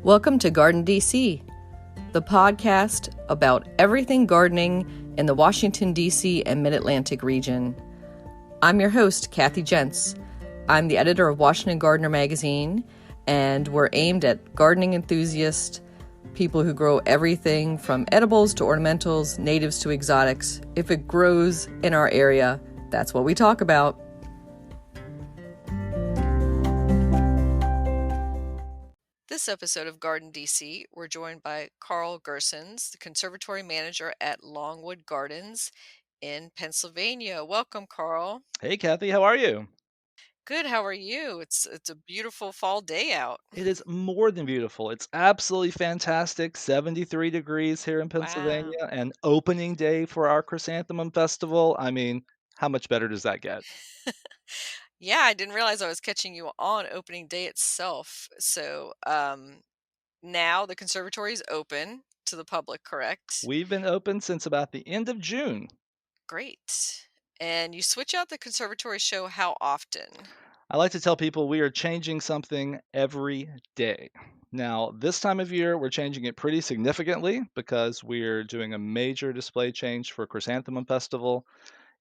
Welcome to Garden DC, the podcast about everything gardening in the Washington, D.C. and Mid-Atlantic region. I'm your host, Kathy Jentz. I'm the editor of Washington Gardener magazine, and we're aimed at gardening enthusiasts, people who grow everything from edibles to ornamentals, natives to exotics. If it grows in our area, that's what we talk about. This episode of Garden DC, we're joined by Carl Gersons, the conservatory manager at Longwood Gardens in Pennsylvania. Welcome, Carl. Hey, Kathy, how are you? Good, how are you? It's a beautiful fall day out. It is more than beautiful. It's absolutely fantastic. 73 degrees here in Wow. Pennsylvania and opening day for our Chrysanthemum Festival. I mean, how much better does that get? Yeah, I didn't realize I was catching you on opening day itself. So, now the conservatory is open to the public, correct? We've been open since about the end of June. Great. And you switch out the conservatory show how often? I like to tell people we are changing something every day. Now, this time of year, we're changing it pretty significantly because we're doing a major display change for Chrysanthemum Festival.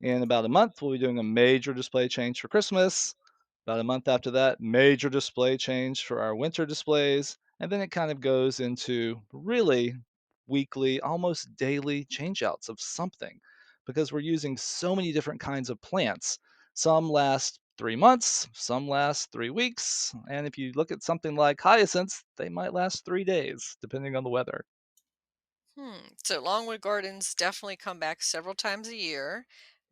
In about a month, we'll be doing a major display change for Christmas. About a month after that, major display change for our winter displays. And then it kind of goes into really weekly, almost daily changeouts of something because we're using so many different kinds of plants. Some last 3 months, some last 3 weeks. And if you look at something like hyacinths, they might last 3 days, depending on the weather. So Longwood Gardens definitely come back several times a year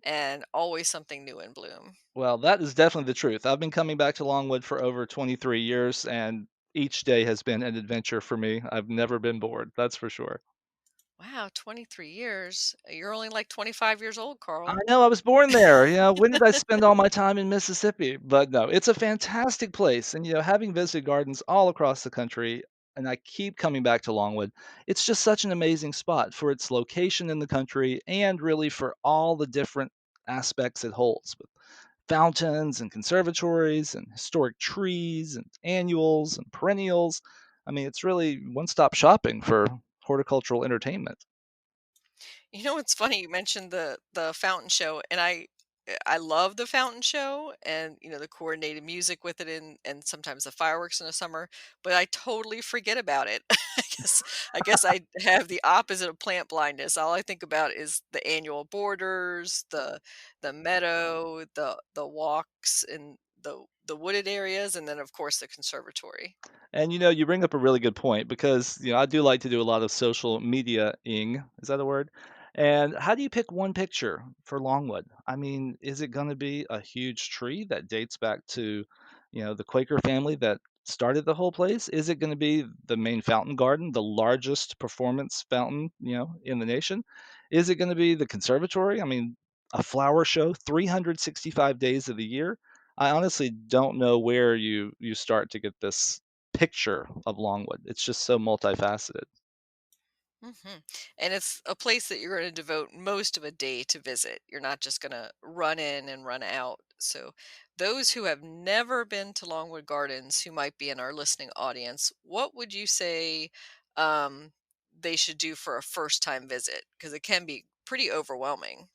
and always something new in bloom. Well, that is definitely the truth. I've been coming back to Longwood for over 23 years, and each day has been an adventure for me. I've never been bored, that's for sure. Wow, 23 years. You're only like 25 years old, I Carl. know I was born there. When did I spend all my time in Mississippi? But no, it's a fantastic place. And, having visited gardens all across the country, and I keep coming back to Longwood, it's just such an amazing spot for its location in the country and really for all the different aspects it holds with fountains and conservatories and historic trees and annuals and perennials. I mean, it's really one stop shopping for horticultural entertainment. You know what's funny? You mentioned the fountain show, and I love the fountain show and the coordinated music with it and sometimes the fireworks in the summer, but I totally forget about it. I guess I have the opposite of plant blindness. All I think about is the annual borders, the meadow, the walks in the wooded areas, and then of course the conservatory. And you bring up a really good point because I do like to do a lot of social media-ing. Is that a word? And how do you pick one picture for Longwood? I mean, is it going to be a huge tree that dates back to, the Quaker family that started the whole place? Is it going to be the main fountain garden, the largest performance fountain, in the nation? Is it going to be the conservatory? I mean, a flower show 365 days of the year? I honestly don't know where you start to get this picture of Longwood. It's just so multifaceted. And it's a place that you're going to devote most of a day to visit. You're not just going to run in and run out. So, those who have never been to Longwood Gardens, who might be in our listening audience, what would you say they should do for a first time visit? Because it can be pretty overwhelming.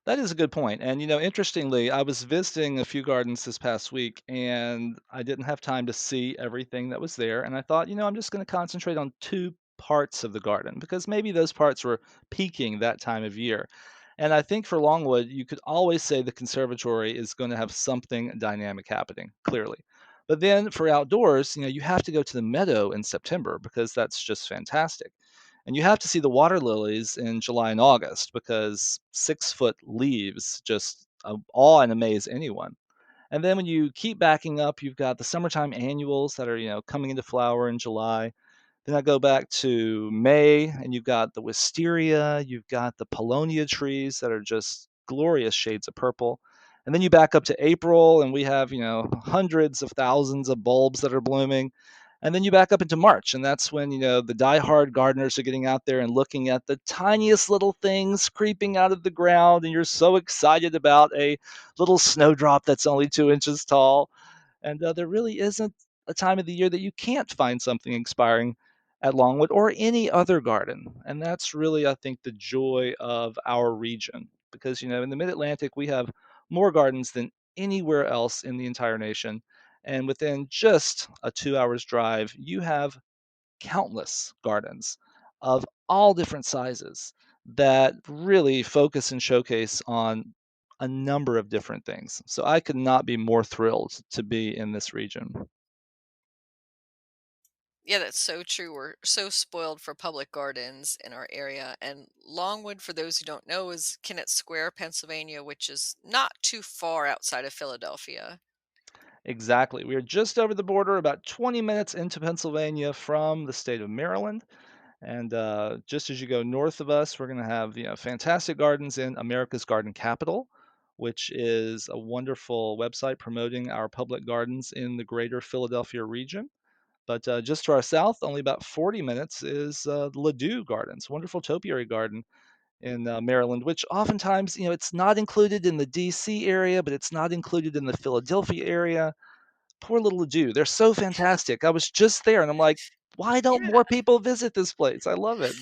That is a good point. And interestingly, I was visiting a few gardens this past week and I didn't have time to see everything that was there. And I thought, I'm just going to concentrate on two parts of the garden because maybe those parts were peaking that time of year. And I think for Longwood, you could always say the conservatory is going to have something dynamic happening, clearly. But then for outdoors, you have to go to the meadow in September because that's just fantastic. And you have to see the water lilies in July and August because 6-foot leaves just awe and amaze anyone. And then when you keep backing up, you've got the summertime annuals that are, coming into flower in July. Then I go back to May, and you've got the wisteria, you've got the paulownia trees that are just glorious shades of purple. And then you back up to April, and we have, hundreds of thousands of bulbs that are blooming. And then you back up into March, and that's when, the diehard gardeners are getting out there and looking at the tiniest little things creeping out of the ground, and you're so excited about a little snowdrop that's only 2 inches tall. And there really isn't a time of the year that you can't find something inspiring at Longwood or any other garden. And that's really, I think, the joy of our region. Because, in the Mid Atlantic, we have more gardens than anywhere else in the entire nation. And within just a 2 hours drive, you have countless gardens of all different sizes that really focus and showcase on a number of different things. So I could not be more thrilled to be in this region. Yeah, that's so true. We're so spoiled for public gardens in our area. And Longwood, for those who don't know, is Kennett Square, Pennsylvania, which is not too far outside of Philadelphia. Exactly. We are just over the border, about 20 minutes into Pennsylvania from the state of Maryland. And just as you go north of us, we're going to have fantastic gardens in America's Garden Capital, which is a wonderful website promoting our public gardens in the greater Philadelphia region. But just to our south, only about 40 minutes, is Ladue Gardens, wonderful topiary garden in Maryland, which oftentimes, it's not included in the DC area, but it's not included in the Philadelphia area. Poor little Ladue. They're so fantastic. I was just there and I'm like, why don't Yeah. more people visit this place? I love it.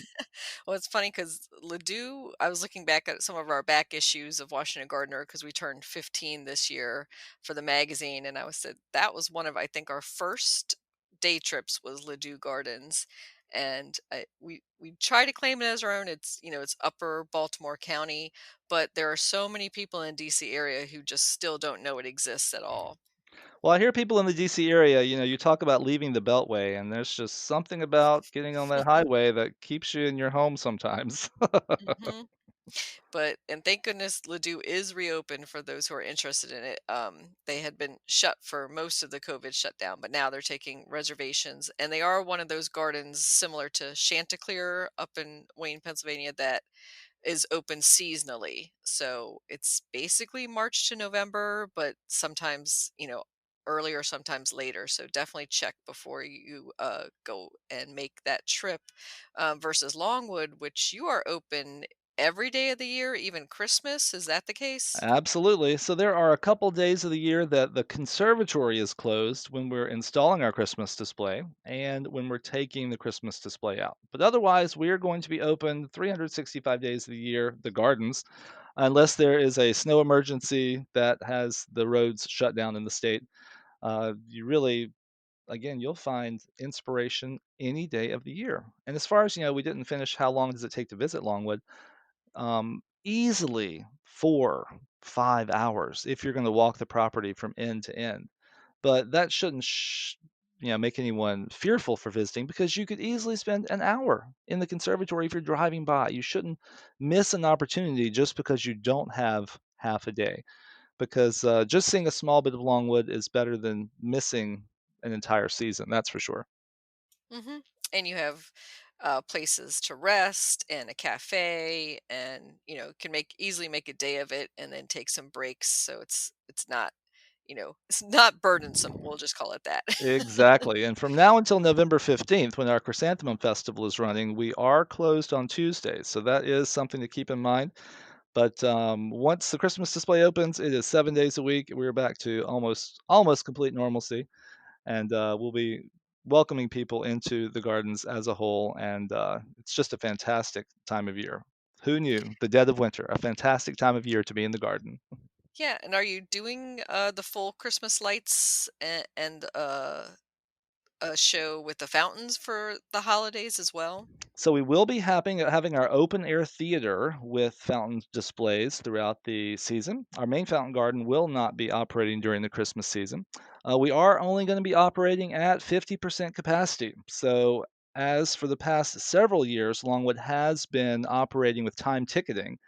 Well, it's funny because Ledoux, I was looking back at some of our back issues of Washington Gardener because we turned 15 this year for the magazine. And I was said that was one of, I think, our first day trips was Ledoux Gardens. And we try to claim it as our own. It's Upper Baltimore County, but there are so many people in DC area who just still don't know it exists at all. Well, I hear people in the DC area, you talk about leaving the Beltway, and there's just something about getting on that highway that keeps you in your home sometimes. hmm But and thank goodness Ladue is reopened for those who are interested in it. They had been shut for most of the COVID shutdown, but now they're taking reservations, and they are one of those gardens similar to Chanticleer up in Wayne, Pennsylvania, that is open seasonally. So it's basically March to November, but sometimes, earlier, sometimes later. So definitely check before you go and make that trip versus Longwood, which you are open every day of the year, even Christmas. Is that the case? Absolutely. So there are a couple days of the year that the conservatory is closed when we're installing our Christmas display and when we're taking the Christmas display out. But otherwise, we are going to be open 365 days of the year, the gardens, unless there is a snow emergency that has the roads shut down in the state. You really, again, you'll find inspiration any day of the year. And as far as we didn't finish how long does it take to visit Longwood? Easily 4, 5 hours if you're going to walk the property from end to end. But that shouldn't make anyone fearful for visiting because you could easily spend an hour in the conservatory if you're driving by. You shouldn't miss an opportunity just because you don't have half a day. Because just seeing a small bit of Longwood is better than missing an entire season. That's for sure. hmm And you have places to rest and a cafe, and can make easily make a day of it, and then take some breaks. So it's not it's not burdensome. We'll just call it that. Exactly, and from now until November 15th, when our Chrysanthemum Festival is running, we are closed on Tuesdays, so that is something to keep in mind, but, once the Christmas display opens, it is 7 days a week, we're back to almost complete normalcy, and, we'll be welcoming people into the gardens as a whole, and, it's just a fantastic time of year. Who knew? The dead of winter, a fantastic time of year to be in the garden. Yeah, and are you doing the full Christmas lights and a show with the fountains for the holidays as well? So we will be having our open air theater with fountain displays throughout the season. Our main fountain garden will not be operating during the Christmas season. We are only going to be operating at 50% capacity. So as for the past several years, Longwood has been operating with time ticketing.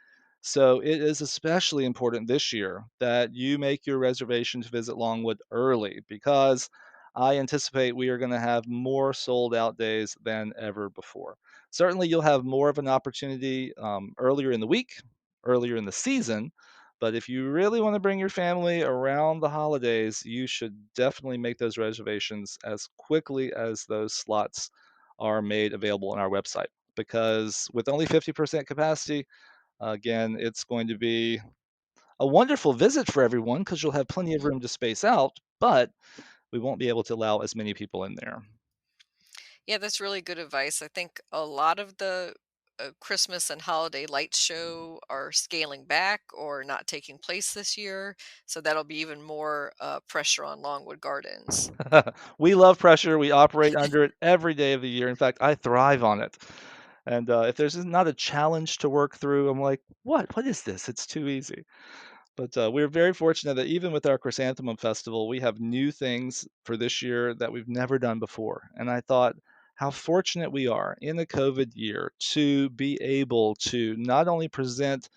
So it is especially important this year that you make your reservation to visit Longwood early because I anticipate we are going to have more sold out days than ever before. Certainly, you'll have more of an opportunity earlier in the week, earlier in the season. But if you really want to bring your family around the holidays, you should definitely make those reservations as quickly as those slots are made available on our website. Because with only 50% capacity, again, it's going to be a wonderful visit for everyone because you'll have plenty of Mhm. room to space out, but we won't be able to allow as many people in there. Yeah, that's really good advice. I think a lot of the Christmas and holiday lights show are scaling back or not taking place this year, so that'll be even more pressure on Longwood Gardens. We love pressure. We operate under it every day of the year. In fact, I thrive on it. And if there's not a challenge to work through, I'm like, what? What is this? It's too easy. But we're very fortunate that even with our Chrysanthemum Festival, we have new things for this year that we've never done before. And I thought how fortunate we are in the COVID year to be able to not only present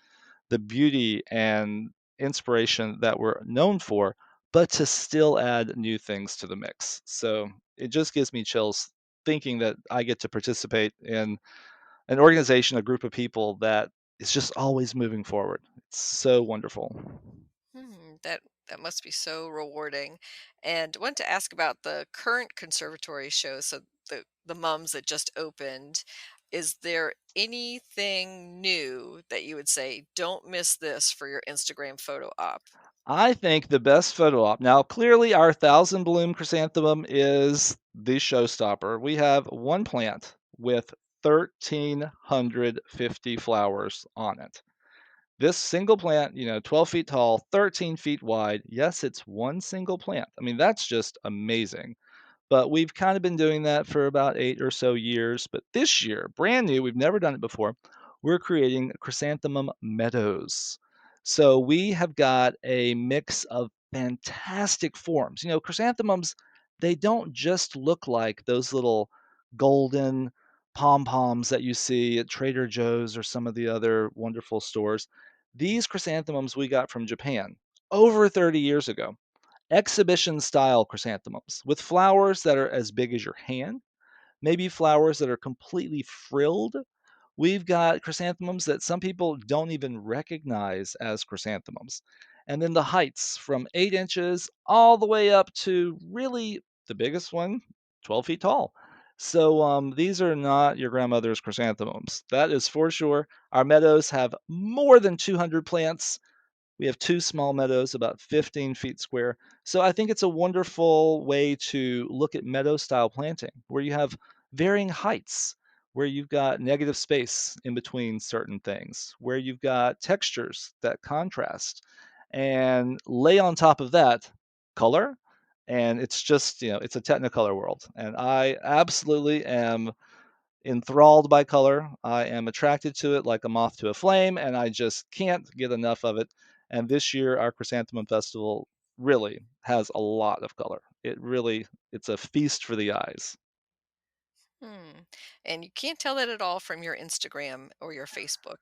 the beauty and inspiration that we're known for, but to still add new things to the mix. So it just gives me chills thinking that I get to participate in an organization, a group of people that is just always moving forward. It's so wonderful. That must be so rewarding. And want to ask about the current conservatory shows, so the mums that just opened. Is there anything new that you would say, don't miss this for your Instagram photo op? I think the best photo op. Now, clearly, our thousand bloom chrysanthemum is the showstopper. We have one plant with 1,350 flowers on it. This single plant, 12 feet tall, 13 feet wide. Yes, it's one single plant. I mean, that's just amazing. But we've kind of been doing that for about 8 or so years. But this year, brand new, we've never done it before, we're creating chrysanthemum meadows. So we have got a mix of fantastic forms. Chrysanthemums, they don't just look like those little golden pom-poms that you see at Trader Joe's or some of the other wonderful stores. These chrysanthemums we got from Japan over 30 years ago, exhibition style chrysanthemums with flowers that are as big as your hand, maybe flowers that are completely frilled. We've got chrysanthemums that some people don't even recognize as chrysanthemums. And then the heights from 8 inches all the way up to really the biggest one, 12 feet tall. So these are not your grandmother's chrysanthemums. That is for sure. Our meadows have more than 200 plants. We have 2 small meadows, about 15 feet square. So I think it's a wonderful way to look at meadow style planting, where you have varying heights, where you've got negative space in between certain things, where you've got textures that contrast, and lay on top of that color. And it's just, it's a technicolor world. And I absolutely am enthralled by color. I am attracted to it like a moth to a flame, and I just can't get enough of it. And this year, our Chrysanthemum Festival really has a lot of color. It's a feast for the eyes. Hmm. And you can't tell that at all from your Instagram or your Facebook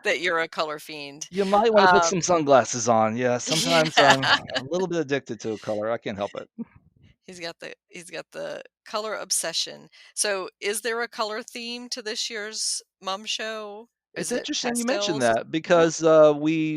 that you're a color fiend. You might want to put some Um, sunglasses on. Yeah, yeah. sometimes I'm a little bit addicted to a color. I can't help it. He's got the color obsession. So is there a color theme to this year's mom show? It's Is it interesting you mentioned pastels? that Mhm. because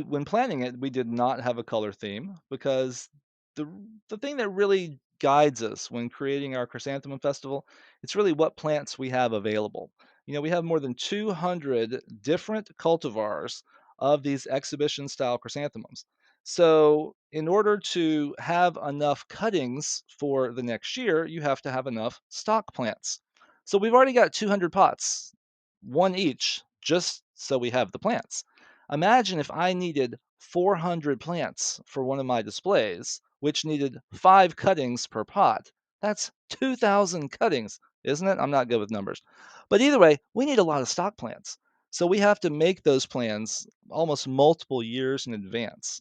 when planning it, we did not have a color theme because the the thing that really guides us when creating our chrysanthemum festival, it's really what plants we have available. We have more than 200 different cultivars of these exhibition style chrysanthemums. So, in order to have enough cuttings for the next year, you have to have enough stock plants. So, we've already got 200 pots, one each, just so we have the plants. Imagine if I needed 400 plants for one of my displays, which needed 5 cuttings per pot. That's 2,000 cuttings, isn't it? I'm not good with numbers. But either way, we need a lot of stock plants. So we have to make those plans almost multiple years in advance.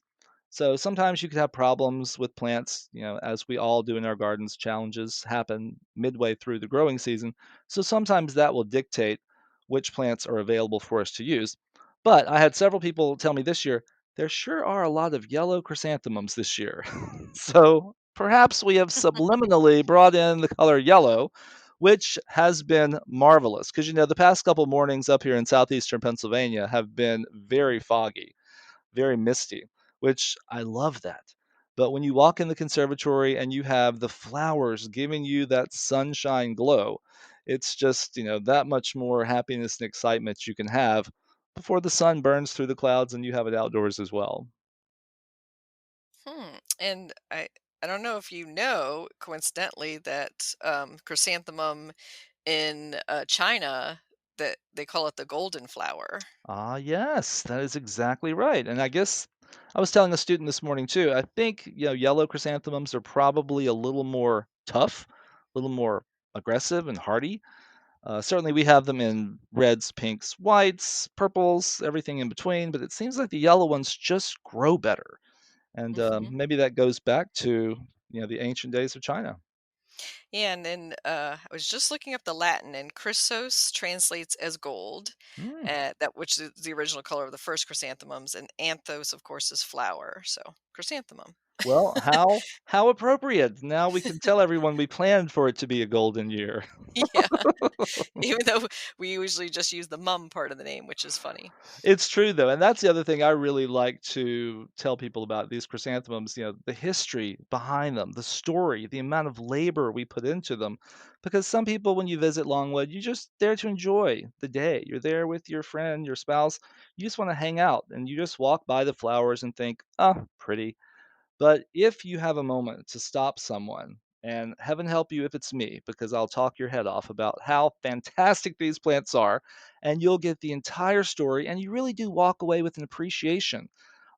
So sometimes you could have problems with plants, as we all do in our gardens. Challenges happen midway through the growing season. So sometimes that will dictate which plants are available for us to use. But I had several people tell me this year, there sure are a lot of yellow chrysanthemums this year. So perhaps we have subliminally brought in the color yellow, which has been marvelous. Because, the past couple mornings up here in southeastern Pennsylvania have been very foggy, very misty, which I love that. But when you walk in the conservatory and you have the flowers giving you that sunshine glow, it's just, that much more happiness and excitement you can have before the sun burns through the clouds and you have it outdoors as well. Hmm. And I don't know if you know, coincidentally, that chrysanthemum in China, that they call it the golden flower. Ah, yes, that is exactly right. And I guess I was telling a student this morning too. I think, yellow chrysanthemums are probably a little more tough, a little more aggressive and hardy. Certainly, we have them in reds, pinks, whites, purples, everything in between. But it seems like the yellow ones just grow better, and Hmm. maybe that goes back to the ancient days of China. Yeah, and then I was just looking up the Latin, and chrysos translates as gold, Hmm. that which is the original color of the first chrysanthemums, and anthos, of course, is flower. So chrysanthemum. Well, how appropriate! Now we can tell everyone we planned for it to be a golden year. Yeah, even though we usually just use the mum part of the name, which is funny. It's true though, and that's the other thing I really like to tell people about these chrysanthemums, the history behind them, the story, the amount of labor we put into them. Because some people, when you visit Longwood, you're just there to enjoy the day. You're there with your friend, your spouse. You just want to hang out and you just walk by the flowers and think, oh, pretty. But if you have a moment to stop someone, and heaven help you if it's me, because I'll talk your head off about how fantastic these plants are, and you'll get the entire story, and you really do walk away with an appreciation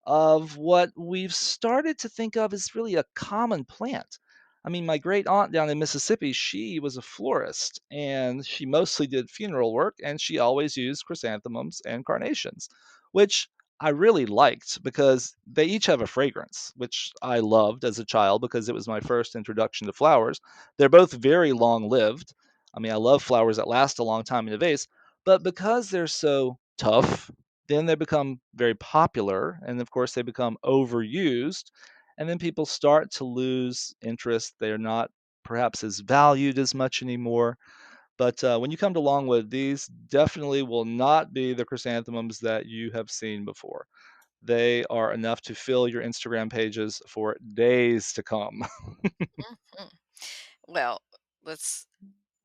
of what we've started to think of as really a common plant. I mean, my great aunt down in Mississippi, she was a florist and she mostly did funeral work and she always used chrysanthemums and carnations, which I really liked because they each have a fragrance, which I loved as a child because it was my first introduction to flowers. They're both very long lived. I mean, I love flowers that last a long time in a vase, but because they're so tough, then they become very popular, and of course, they become overused, and then people start to lose interest. They're not perhaps as valued as much anymore. But when you come to Longwood, these definitely will not be the chrysanthemums that you have seen before. They are enough to fill your Instagram pages for days to come. Mhm. Well, let's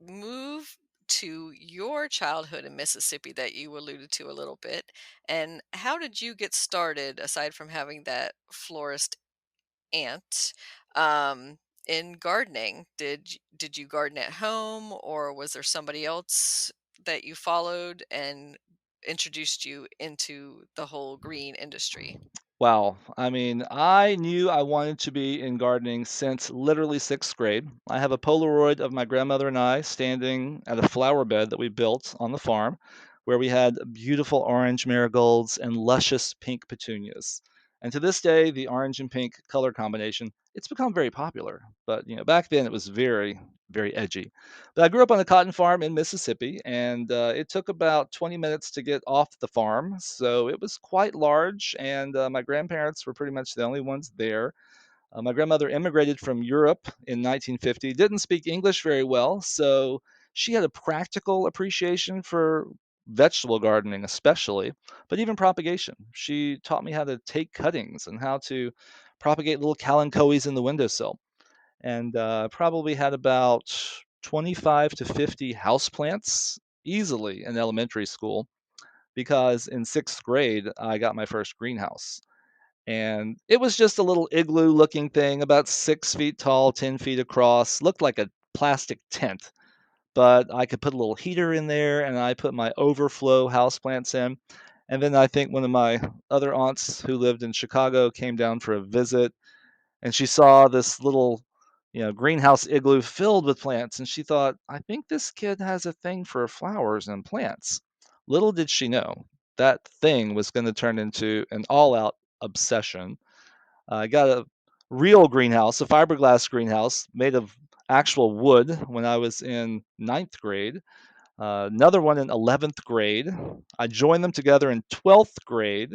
move to your childhood in Mississippi that you alluded to a little bit. And how did you get started, aside from having that florist aunt, um, in gardening? Did you garden at home, or was there somebody else that you followed and introduced you into the whole green industry? Wow. I mean, I knew I wanted to be in gardening since literally sixth grade. I have a Polaroid of my grandmother and I standing at a flower bed that we built on the farm where we had beautiful orange marigolds and luscious pink petunias. And to this day, the orange and pink color combination, it's become very popular. But, back then it was very, very edgy. But I grew up on a cotton farm in Mississippi, and it took about 20 minutes to get off the farm. So it was quite large, and my grandparents were pretty much the only ones there. My grandmother immigrated from Europe in 1950, didn't speak English very well, so she had a practical appreciation for vegetable gardening, especially, but even propagation. She taught me how to take cuttings and how to propagate little kalanchoes in the windowsill and probably had about 25 to 50 houseplants easily in elementary school because in sixth grade, I got my first greenhouse. And it was just a little igloo looking thing, about 6 feet tall, 10 feet across, looked like a plastic tent. But I could put a little heater in there and I put my overflow houseplants in. And then I think one of my other aunts who lived in Chicago came down for a visit and she saw this little, greenhouse igloo filled with plants, and she thought, "I think this kid has a thing for flowers and plants." Little did she know that thing was going to turn into an all-out obsession. I got a real greenhouse, a fiberglass greenhouse made of actual wood when I was in ninth grade. Another one in 11th grade. I joined them together in 12th grade.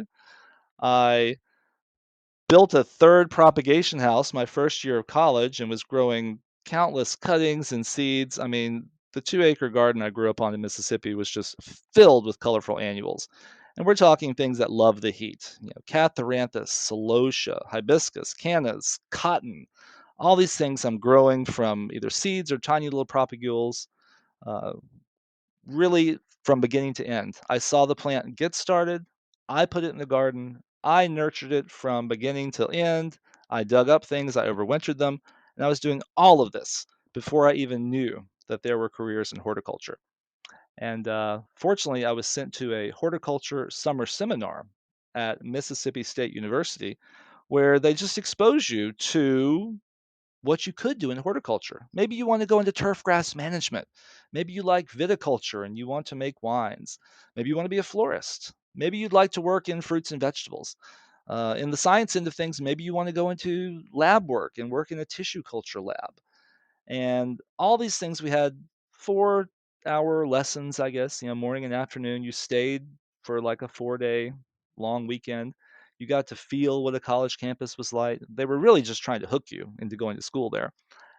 I built a third propagation house my first year of college and was growing countless cuttings and seeds. I mean, the 2-acre garden I grew up on in Mississippi was just filled with colorful annuals. And we're talking things that love the heat. Catharanthus, celosia, hibiscus, cannas, cotton. All these things I'm growing from either seeds or tiny little propagules. Uh, Really from beginning to end. I saw the plant get started. I put it in the garden. I nurtured it from beginning till end. I dug up things, I overwintered them, and I was doing all of this before I even knew that there were careers in horticulture. And fortunately, I was sent to a horticulture summer seminar at Mississippi State University where they just expose you to what you could do in horticulture. Maybe you want to go into turf grass management. Maybe you like viticulture and you want to make wines. Maybe you want to be a florist. Maybe you'd like to work in fruits and vegetables. In the science end of things, maybe you want to go into lab work and work in a tissue culture lab. And all these things we had 4-hour lessons, I guess, morning and afternoon. You stayed for like a 4-day long weekend. You got to feel what a college campus was like. They were really just trying to hook you into going to school there.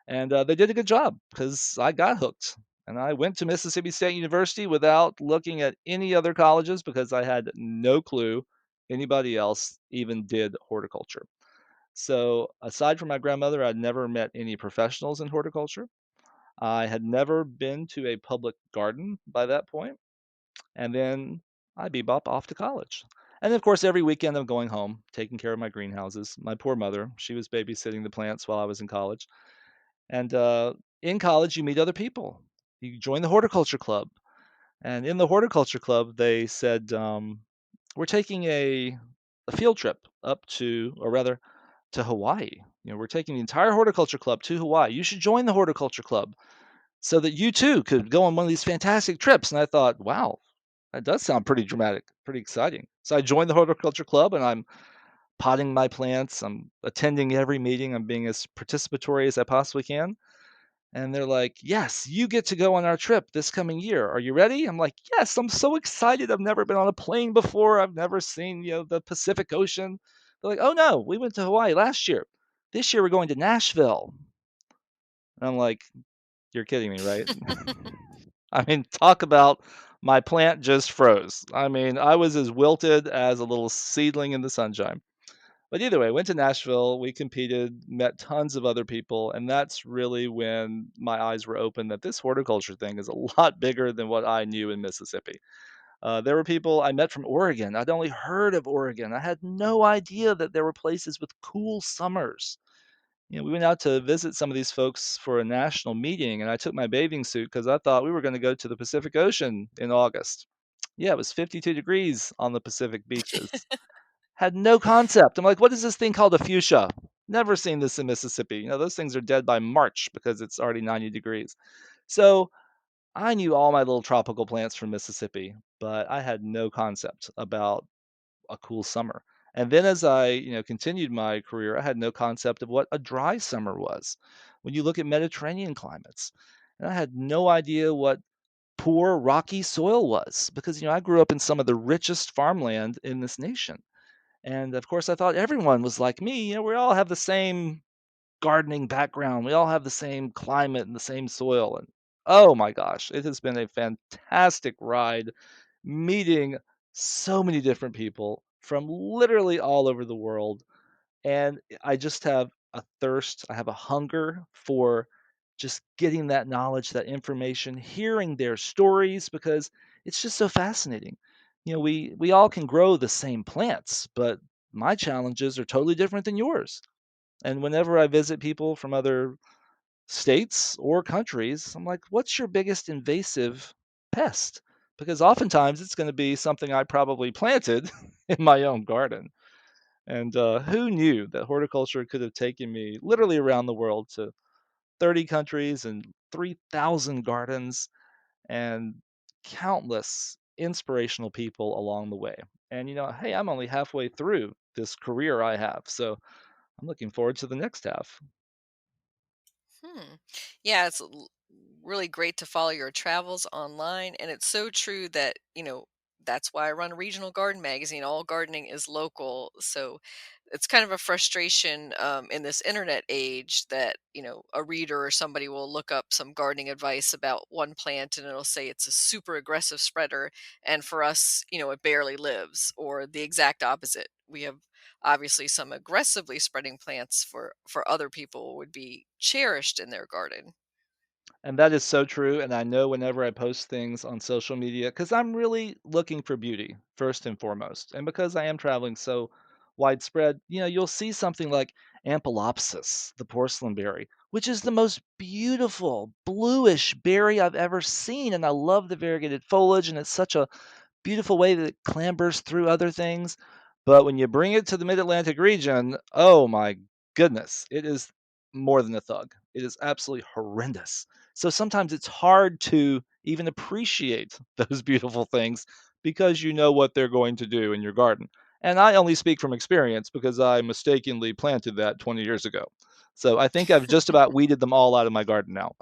And they did a good job because I got hooked. And I went to Mississippi State University without looking at any other colleges because I had no clue anybody else even did horticulture. So, aside from my grandmother, I'd never met any professionals in horticulture. I had never been to a public garden by that point, and then I bebop off to college. And of course, every weekend I'm going home, taking care of my greenhouses. My poor mother, she was babysitting the plants while I was in college. And in college, you meet other people. You join the horticulture club, and in the horticulture club, they said, "We're taking a field trip up to, or rather, to Hawaii. We're taking the entire horticulture club to Hawaii. You should join the horticulture club so that you too could go on one of these fantastic trips." And I thought, wow, that does sound pretty dramatic, pretty exciting. So I joined the horticulture club and I'm potting my plants. I'm attending every meeting. I'm being as participatory as I possibly can. And they're like, yes, you get to go on our trip this coming year. Are you ready? I'm like, yes, I'm so excited. I've never been on a plane before. I've never seen, the Pacific Ocean. They're like, oh no, we went to Hawaii last year. This year we're going to Nashville. And I'm like, you're kidding me, right? I mean, talk about my plant just froze. I mean, I was as wilted as a little seedling in the sunshine. But either way, went to Nashville, we competed, met tons of other people, and that's really when my eyes were open that this horticulture thing is a lot bigger than what I knew in Mississippi. There were people I met from Oregon. I'd only heard of Oregon. I had no idea that there were places with cool summers. We went out to visit some of these folks for a national meeting, and I took my bathing suit because I thought we were going to go to the Pacific Ocean in August. Yeah, it was 52 degrees on the Pacific beaches. Had no concept. I'm like, what is this thing called a fuchsia? Never seen this in Mississippi. Those things are dead by March because it's already 90 degrees. So I knew all my little tropical plants from Mississippi, but I had no concept about a cool summer. And then as I, continued my career, I had no concept of what a dry summer was. When you look at Mediterranean climates, and I had no idea what poor rocky soil was because I grew up in some of the richest farmland in this nation. And of course I thought everyone was like me, we all have the same gardening background. We all have the same climate and the same soil. And oh my gosh, it has been a fantastic ride meeting so many different people from literally all over the world. And I just have a thirst, I have a hunger for just getting that knowledge, that information, hearing their stories because it's just so fascinating. We all can grow the same plants, but my challenges are totally different than yours. And whenever I visit people from other states or countries, I'm like, what's your biggest invasive pest? Because oftentimes it's going to be something I probably planted in my own garden. And who knew that horticulture could have taken me literally around the world to 30 countries and 3,000 gardens and countless inspirational people along the way. And, hey, I'm only halfway through this career I have. So I'm looking forward to the next half. Hmm. Yeah, really great to follow your travels online. And it's so true that, that's why I run a regional garden magazine. All gardening is local. So it's kind of a frustration in this internet age that, a reader or somebody will look up some gardening advice about one plant and it'll say it's a super aggressive spreader. And for us, it barely lives, or the exact opposite. We have obviously some aggressively spreading plants for other people would be cherished in their garden. And that is so true. And I know whenever I post things on social media, because I'm really looking for beauty first and foremost. And because I am traveling so widespread, you'll see something like Ampelopsis, the porcelain berry, which is the most beautiful bluish berry I've ever seen. And I love the variegated foliage, and it's such a beautiful way that it clambers through other things. But when you bring it to the Mid-Atlantic region, oh my goodness, it is more than a thug. It is absolutely horrendous. So sometimes it's hard to even appreciate those beautiful things because you know what they're going to do in your garden. And I only speak from experience because I mistakenly planted that 20 years ago. So I think I've just about weeded them all out of my garden now.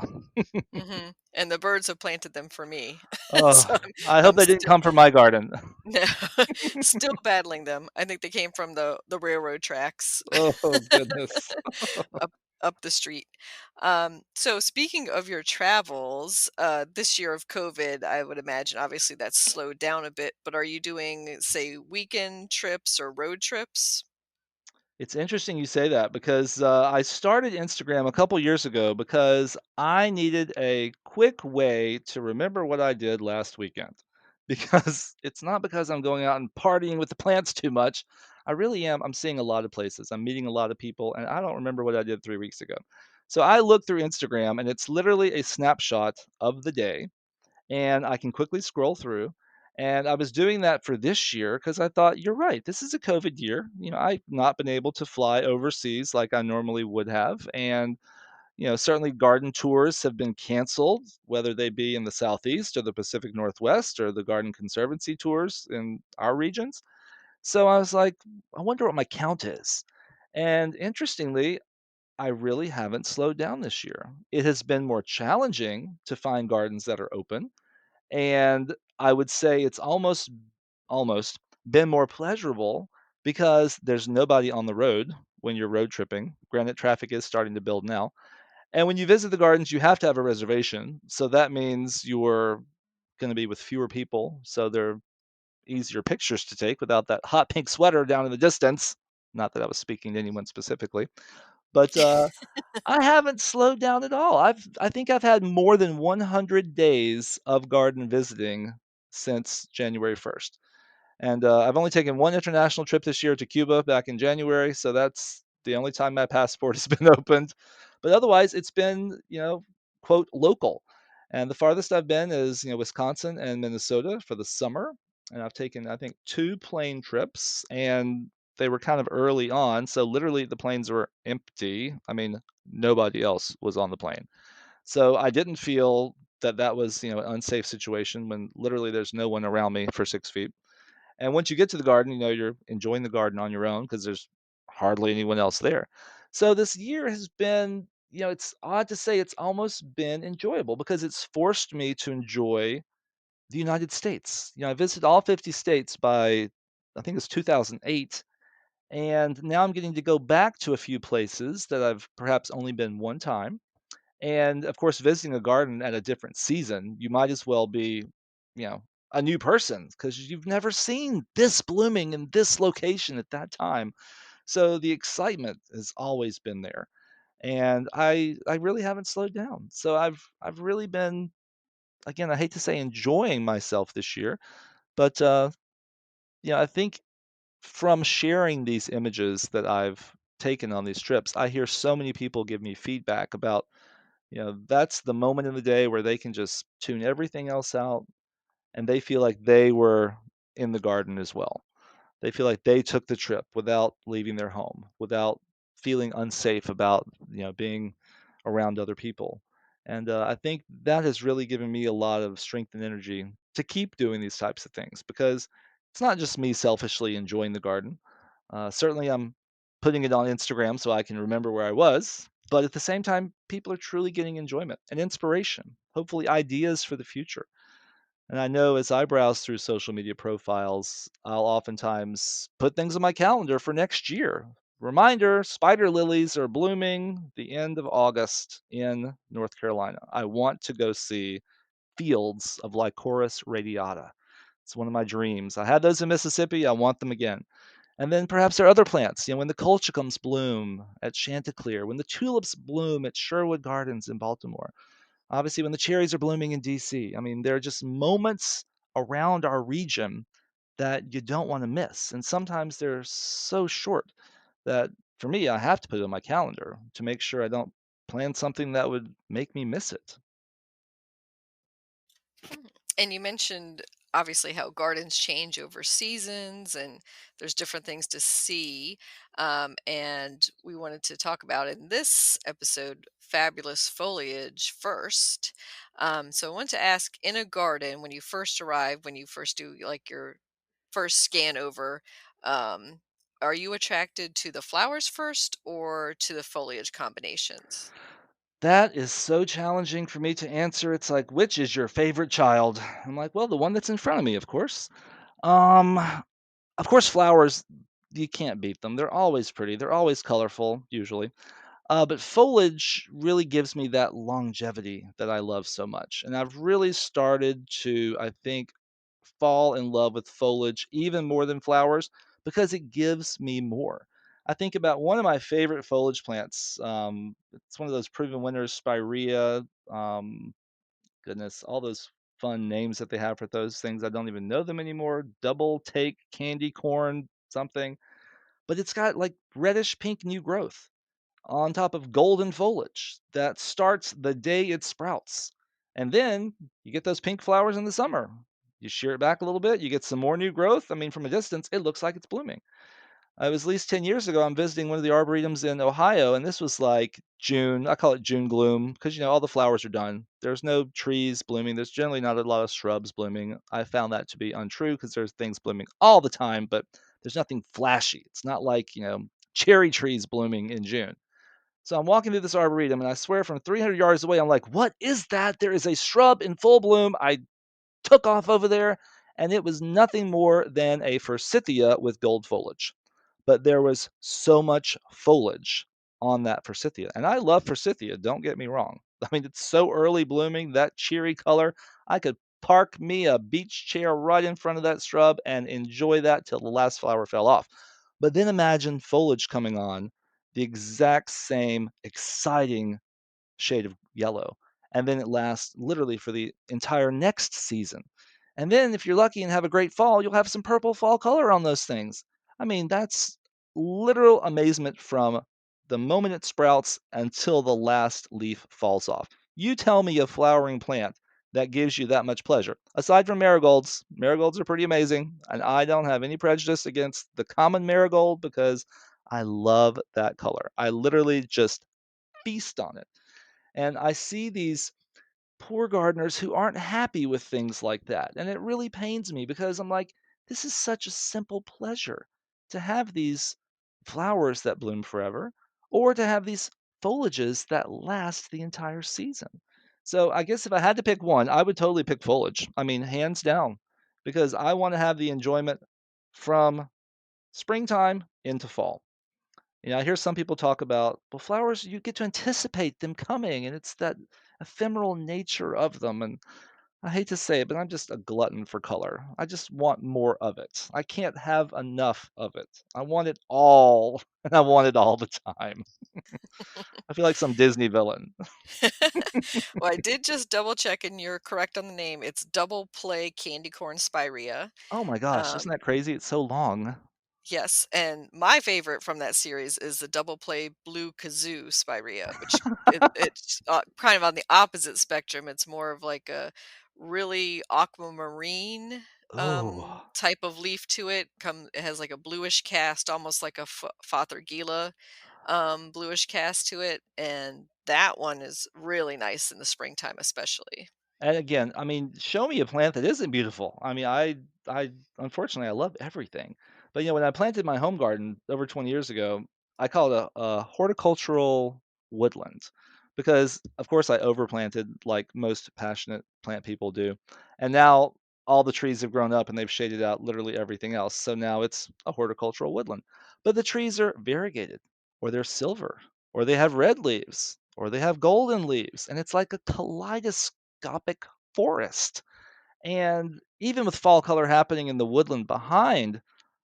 Mhm, and the birds have planted them for me. So Oh, I hope I'm they didn't still come from my garden. no, still battling them. I think they came from the railroad tracks Oh, goodness. up up the street. So speaking of your travels, this year of COVID, I would imagine obviously that's slowed down a bit, but are you doing, say, weekend trips or road trips? It's interesting you say that because I started Instagram a couple years ago because I needed a quick way to remember what I did last weekend. Because it's not because I'm going out and partying with the plants too much. I really am. I'm seeing a lot of places. I'm meeting a lot of people, and I don't remember what I did 3 weeks ago. So I look through Instagram, and it's literally a snapshot of the day, and I can quickly scroll through. And I was doing that for this year because I thought, you're right, this is a COVID year. I've not been able to fly overseas like I normally would have. And, certainly garden tours have been canceled, whether they be in the Southeast or the Pacific Northwest or the garden conservancy tours in our regions. So I was like, I wonder what my count is. And interestingly, I really haven't slowed down this year. It has been more challenging to find gardens that are open, and I would say it's almost been more pleasurable because there's nobody on the road when you're road tripping. Granted, traffic is starting to build now. And when you visit the gardens, you have to have a reservation. So that means you're going to be with fewer people. So they're easier pictures to take without that hot pink sweater down in the distance. Not that I was speaking to anyone specifically, but I haven't slowed down at all. I think I've had more than 100 days of garden visiting since January 1st. And, I've only taken 1 international trip this year to Cuba back in January, so that's the only time my passport has been opened. But otherwise, it's been, quote, "local." And the farthest I've been is, Wisconsin and Minnesota for the summer, and I've taken, I think, 2 plane trips, and they were kind of early on, so literally the planes were empty. I mean, nobody else was on the plane. So I didn't feel that that was, an unsafe situation when literally there's no one around me for 6 feet. And once you get to the garden, you're enjoying the garden on your own because there's hardly anyone else there. So this year has been, it's odd to say it's almost been enjoyable because it's forced me to enjoy the United States. I visited all 50 states by, I think it's 2008. And now I'm getting to go back to a few places that I've perhaps only been one time. And of course, visiting a garden at a different season, you might as well be, a new person because you've never seen this blooming in this location at that time. So the excitement has always been there. And I really haven't slowed down. So I've really been, again, I hate to say enjoying myself this year, but I think from sharing these images that I've taken on these trips, I hear so many people give me feedback about, that's the moment in the day where they can just tune everything else out and they feel like they were in the garden as well. They feel like they took the trip without leaving their home, without feeling unsafe about, being around other people. And I think that has really given me a lot of strength and energy to keep doing these types of things because it's not just me selfishly enjoying the garden. Certainly, I'm putting it on Instagram so I can remember where I was. But at the same time, people are truly getting enjoyment and inspiration, hopefully, ideas for the future. And I know as I browse through social media profiles, I'll oftentimes put things on my calendar for next year. Reminder, spider lilies are blooming the end of August in North Carolina. I want to go see fields of Lycoris radiata. It's one of my dreams. I had those in Mississippi. I want them again. And then perhaps there are other plants, when the colchicums bloom at Chanticleer, when the tulips bloom at Sherwood Gardens in Baltimore. Obviously, when the cherries are blooming in DC. I mean, there are just moments around our region that you don't want to miss. And sometimes they're so short that for me, I have to put it on my calendar to make sure I don't plan something that would make me miss it. Mm. And you mentioned obviously how gardens change over seasons and there's different things to see. And we wanted to talk about in this episode fabulous foliage first. So I want to ask in a garden, when you first arrive, when you first do like your first scan over, um, are you attracted to the flowers first or to the foliage combinations? That is so challenging for me to answer. It's like, which is your favorite child? I'm like, well, the one that's in front of me, of course. Um, of course, flowers, you can't beat them. They're always pretty. They're always colorful, usually. But foliage really gives me that longevity that I love so much. And I've really started to, I think, fall in love with foliage even more than flowers because it gives me more. I think about one of my favorite foliage plants. It's one of those proven winners, spirea. Goodness, all those fun names that they have for those things. I don't even know them anymore. Double take candy corn, something. But it's got like reddish pink new growth on top of golden foliage that starts the day it sprouts. And then you get those pink flowers in the summer. You shear it back a little bit, you get some more new growth. I mean, from a distance, it looks like it's blooming. It was at least 10 years ago. I'm visiting one of the arboretums in Ohio, and this was like June. I call it June gloom because, all the flowers are done. There's no trees blooming. There's generally not a lot of shrubs blooming. I found that to be untrue because there's things blooming all the time, but there's nothing flashy. It's not like, cherry trees blooming in June. So I'm walking through this arboretum, and I swear from 300 yards away, I'm like, what is that? There is a shrub in full bloom. I took off over there, and it was nothing more than a forsythia with gold foliage. But there was so much foliage on that forsythia. And I love forsythia, don't get me wrong. I mean, it's so early blooming, that cheery color. I could park me a beach chair right in front of that shrub and enjoy that till the last flower fell off. But then imagine foliage coming on, the exact same exciting shade of yellow. And then it lasts literally for the entire next season. And then if you're lucky and have a great fall, you'll have some purple fall color on those things. I mean, that's literal amazement from the moment it sprouts until the last leaf falls off. You tell me a flowering plant that gives you that much pleasure. Aside from marigolds, marigolds are pretty amazing, and I don't have any prejudice against the common marigold because I love that color. I literally just feast on it. And I see these poor gardeners who aren't happy with things like that. And it really pains me because I'm like, this is such a simple pleasure to have these flowers that bloom forever or to have these foliages that last the entire season. So I guess if I had to pick one, I would totally pick foliage. I mean, hands down, because I want to have the enjoyment from springtime into fall. I hear some people talk about, well, flowers, you get to anticipate them coming, and it's that ephemeral nature of them. And I hate to say it, but I'm just a glutton for color. I just want more of it. I can't have enough of it. I want it all, and I want it all the time. I feel like some Disney villain. Well, I did just double check and you're correct on the name. It's double play candy corn spirea. Oh my gosh, isn't Um, that crazy? It's so long. yes, and my favorite from that series is the double play blue kazoo spirea, which it's kind of on the opposite spectrum. It's more of like a really aquamarine Oh, type of leaf to it. It has like a bluish cast, almost like a Fothergilla bluish cast to it, and that one is really nice in the springtime, especially. and again, I mean, show me a plant that isn't beautiful. I mean, I unfortunately, I love everything. But, when I planted my home garden over 20 years ago, I call it a horticultural woodland because, of course, I overplanted like most passionate plant people do. And now all the trees have grown up and they've shaded out literally everything else. So now it's a horticultural woodland. But the trees are variegated, or they're silver, or they have red leaves, or they have golden leaves. And it's like a kaleidoscopic forest. And even with fall color happening in the woodland behind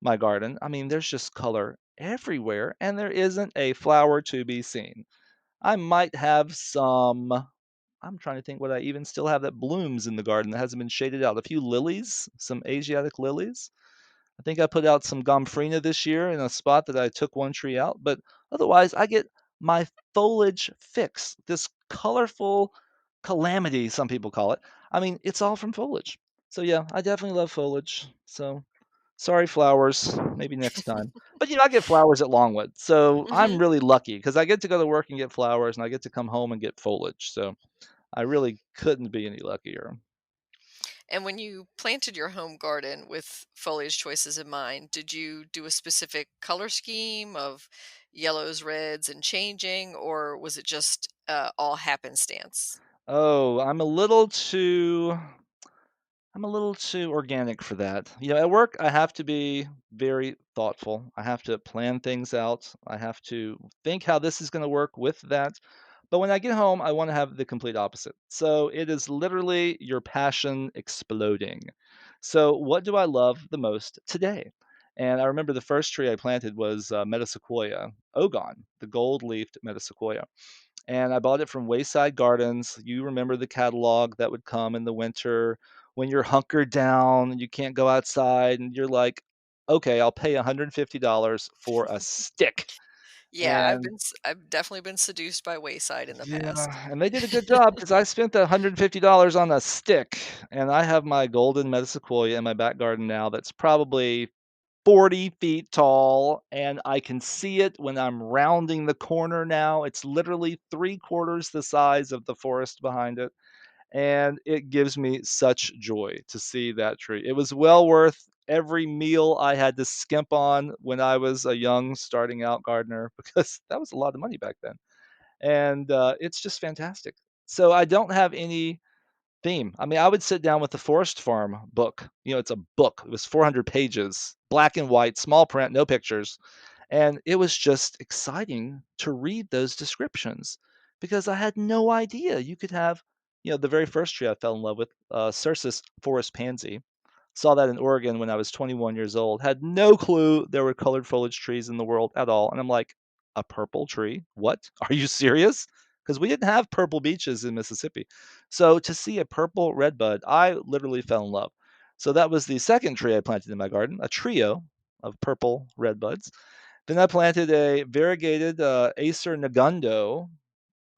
my garden, I mean, there's just color everywhere, and there isn't a flower to be seen. I might have some. I'm trying to think what I even still have that blooms in the garden that hasn't been shaded out. A few lilies, some Asiatic lilies. I think I put out some gomphrena this year in a spot that I took one tree out, but otherwise I get my foliage fix. This colorful calamity, some people call it. I mean, it's all from foliage. So yeah, I definitely love foliage. So sorry, flowers. Maybe next time. But I get flowers at Longwood, so I'm Mhm. really lucky because I get to go to work and get flowers, and I get to come home and get foliage. So I really couldn't be any luckier. And when you planted your home garden with foliage choices in mind, did you do a specific color scheme of yellows, reds, and changing, or was it just all happenstance? Oh, I'm a little too organic for that. At work, I have to be very thoughtful. I have to plan things out. I have to think how this is going to work with that. But when I get home, I want to have the complete opposite. So it is literally your passion exploding. So, what do I love the most today? And I remember the first tree I planted was Metasequoia, Ogon, the gold leafed Metasequoia, and I bought it from Wayside Gardens. You remember the catalog that would come in the winter when you're hunkered down and you can't go outside, and you're like, okay, I'll pay $150 for a stick. Yeah, And I've definitely been seduced by Wayside in the past. yeah, and they did a good job because I spent the $150 on a stick, and I have my golden metasequoia in my back garden now that's probably 40 feet tall, and I can see it when I'm rounding the corner now. It's literally three quarters the size of the forest behind it, and it gives me such joy to see that tree. It was well worth every meal I had to skimp on when I was a young starting out gardener because that was a lot of money back then. And it's just fantastic. So I don't have any theme. I mean, I would sit down with the Forest Farm book. It's a book. It was 400 pages, black and white, small print, no pictures. And it was just exciting to read those descriptions because I had no idea you could have, the very first tree I fell in love with, Cercis forest pansy. Saw that in Oregon when I was 21 years old. Had no clue there were colored foliage trees in the world at all. And I'm like, a purple tree? What? Are you serious? Because we didn't have purple beaches in Mississippi. So to see a purple redbud, I literally fell in love. So that was the second tree I planted in my garden, a trio of purple redbuds. Then I planted a variegated Acer negundo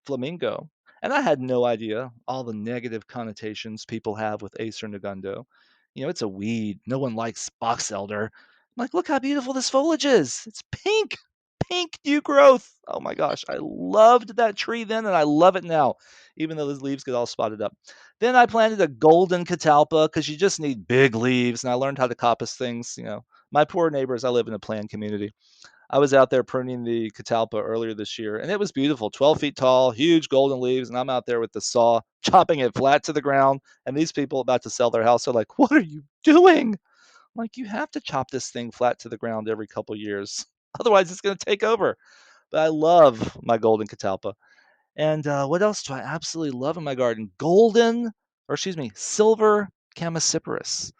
flamingo. And I had no idea all the negative connotations people have with Acer negundo. It's a weed. No one likes box elder. I'm like, look how beautiful this foliage is. It's pink, pink new growth. Oh my gosh. I loved that tree then and I love it now, even though those leaves get all spotted up. Then I planted a golden catalpa because you just need big leaves. And I learned how to coppice things. My poor neighbors, I live in a planned community. I was out there pruning the catalpa earlier this year, and it was beautiful, 12 feet tall, huge golden leaves, and I'm out there with the saw chopping it flat to the ground. And these people about to sell their house are like, "What are you doing?" I'm like, "You have to chop this thing flat to the ground every couple years, otherwise it's going to take over." But I love my golden catalpa. And what else do I absolutely love in my garden? Silver chamaecyparis.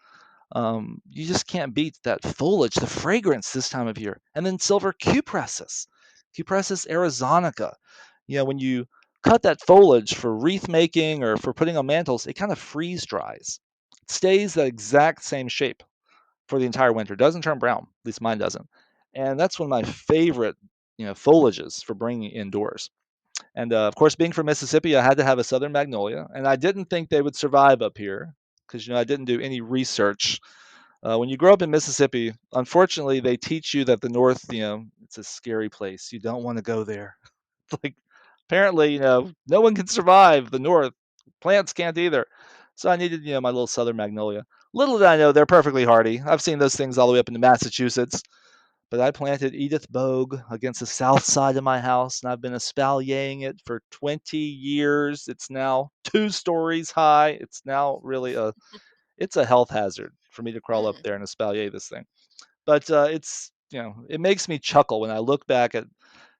You just can't beat that foliage, the fragrance this time of year. And then silver Cupressus arizonica. When you cut that foliage for wreath making or for putting on mantles, it kind of freeze dries. It stays the exact same shape for the entire winter. Doesn't turn brown. At least mine doesn't. And that's one of my favorite, foliages for bringing indoors. And of course, being from Mississippi, I had to have a southern magnolia, and I didn't think they would survive up here because I didn't do any research. When you grow up in Mississippi, unfortunately, they teach you that the North, it's a scary place. You don't want to go there. Like, apparently, no one can survive the North. Plants can't either. So I needed, my little southern magnolia. Little did I know they're perfectly hardy. I've seen those things all the way up into Massachusetts. But I planted Edith Bogue against the south side of my house, and I've been espaliering it for 20 years. It's now 2 stories high. It's now really it's a health hazard for me to crawl up Mm. there and espalier this thing. But it makes me chuckle when I look back at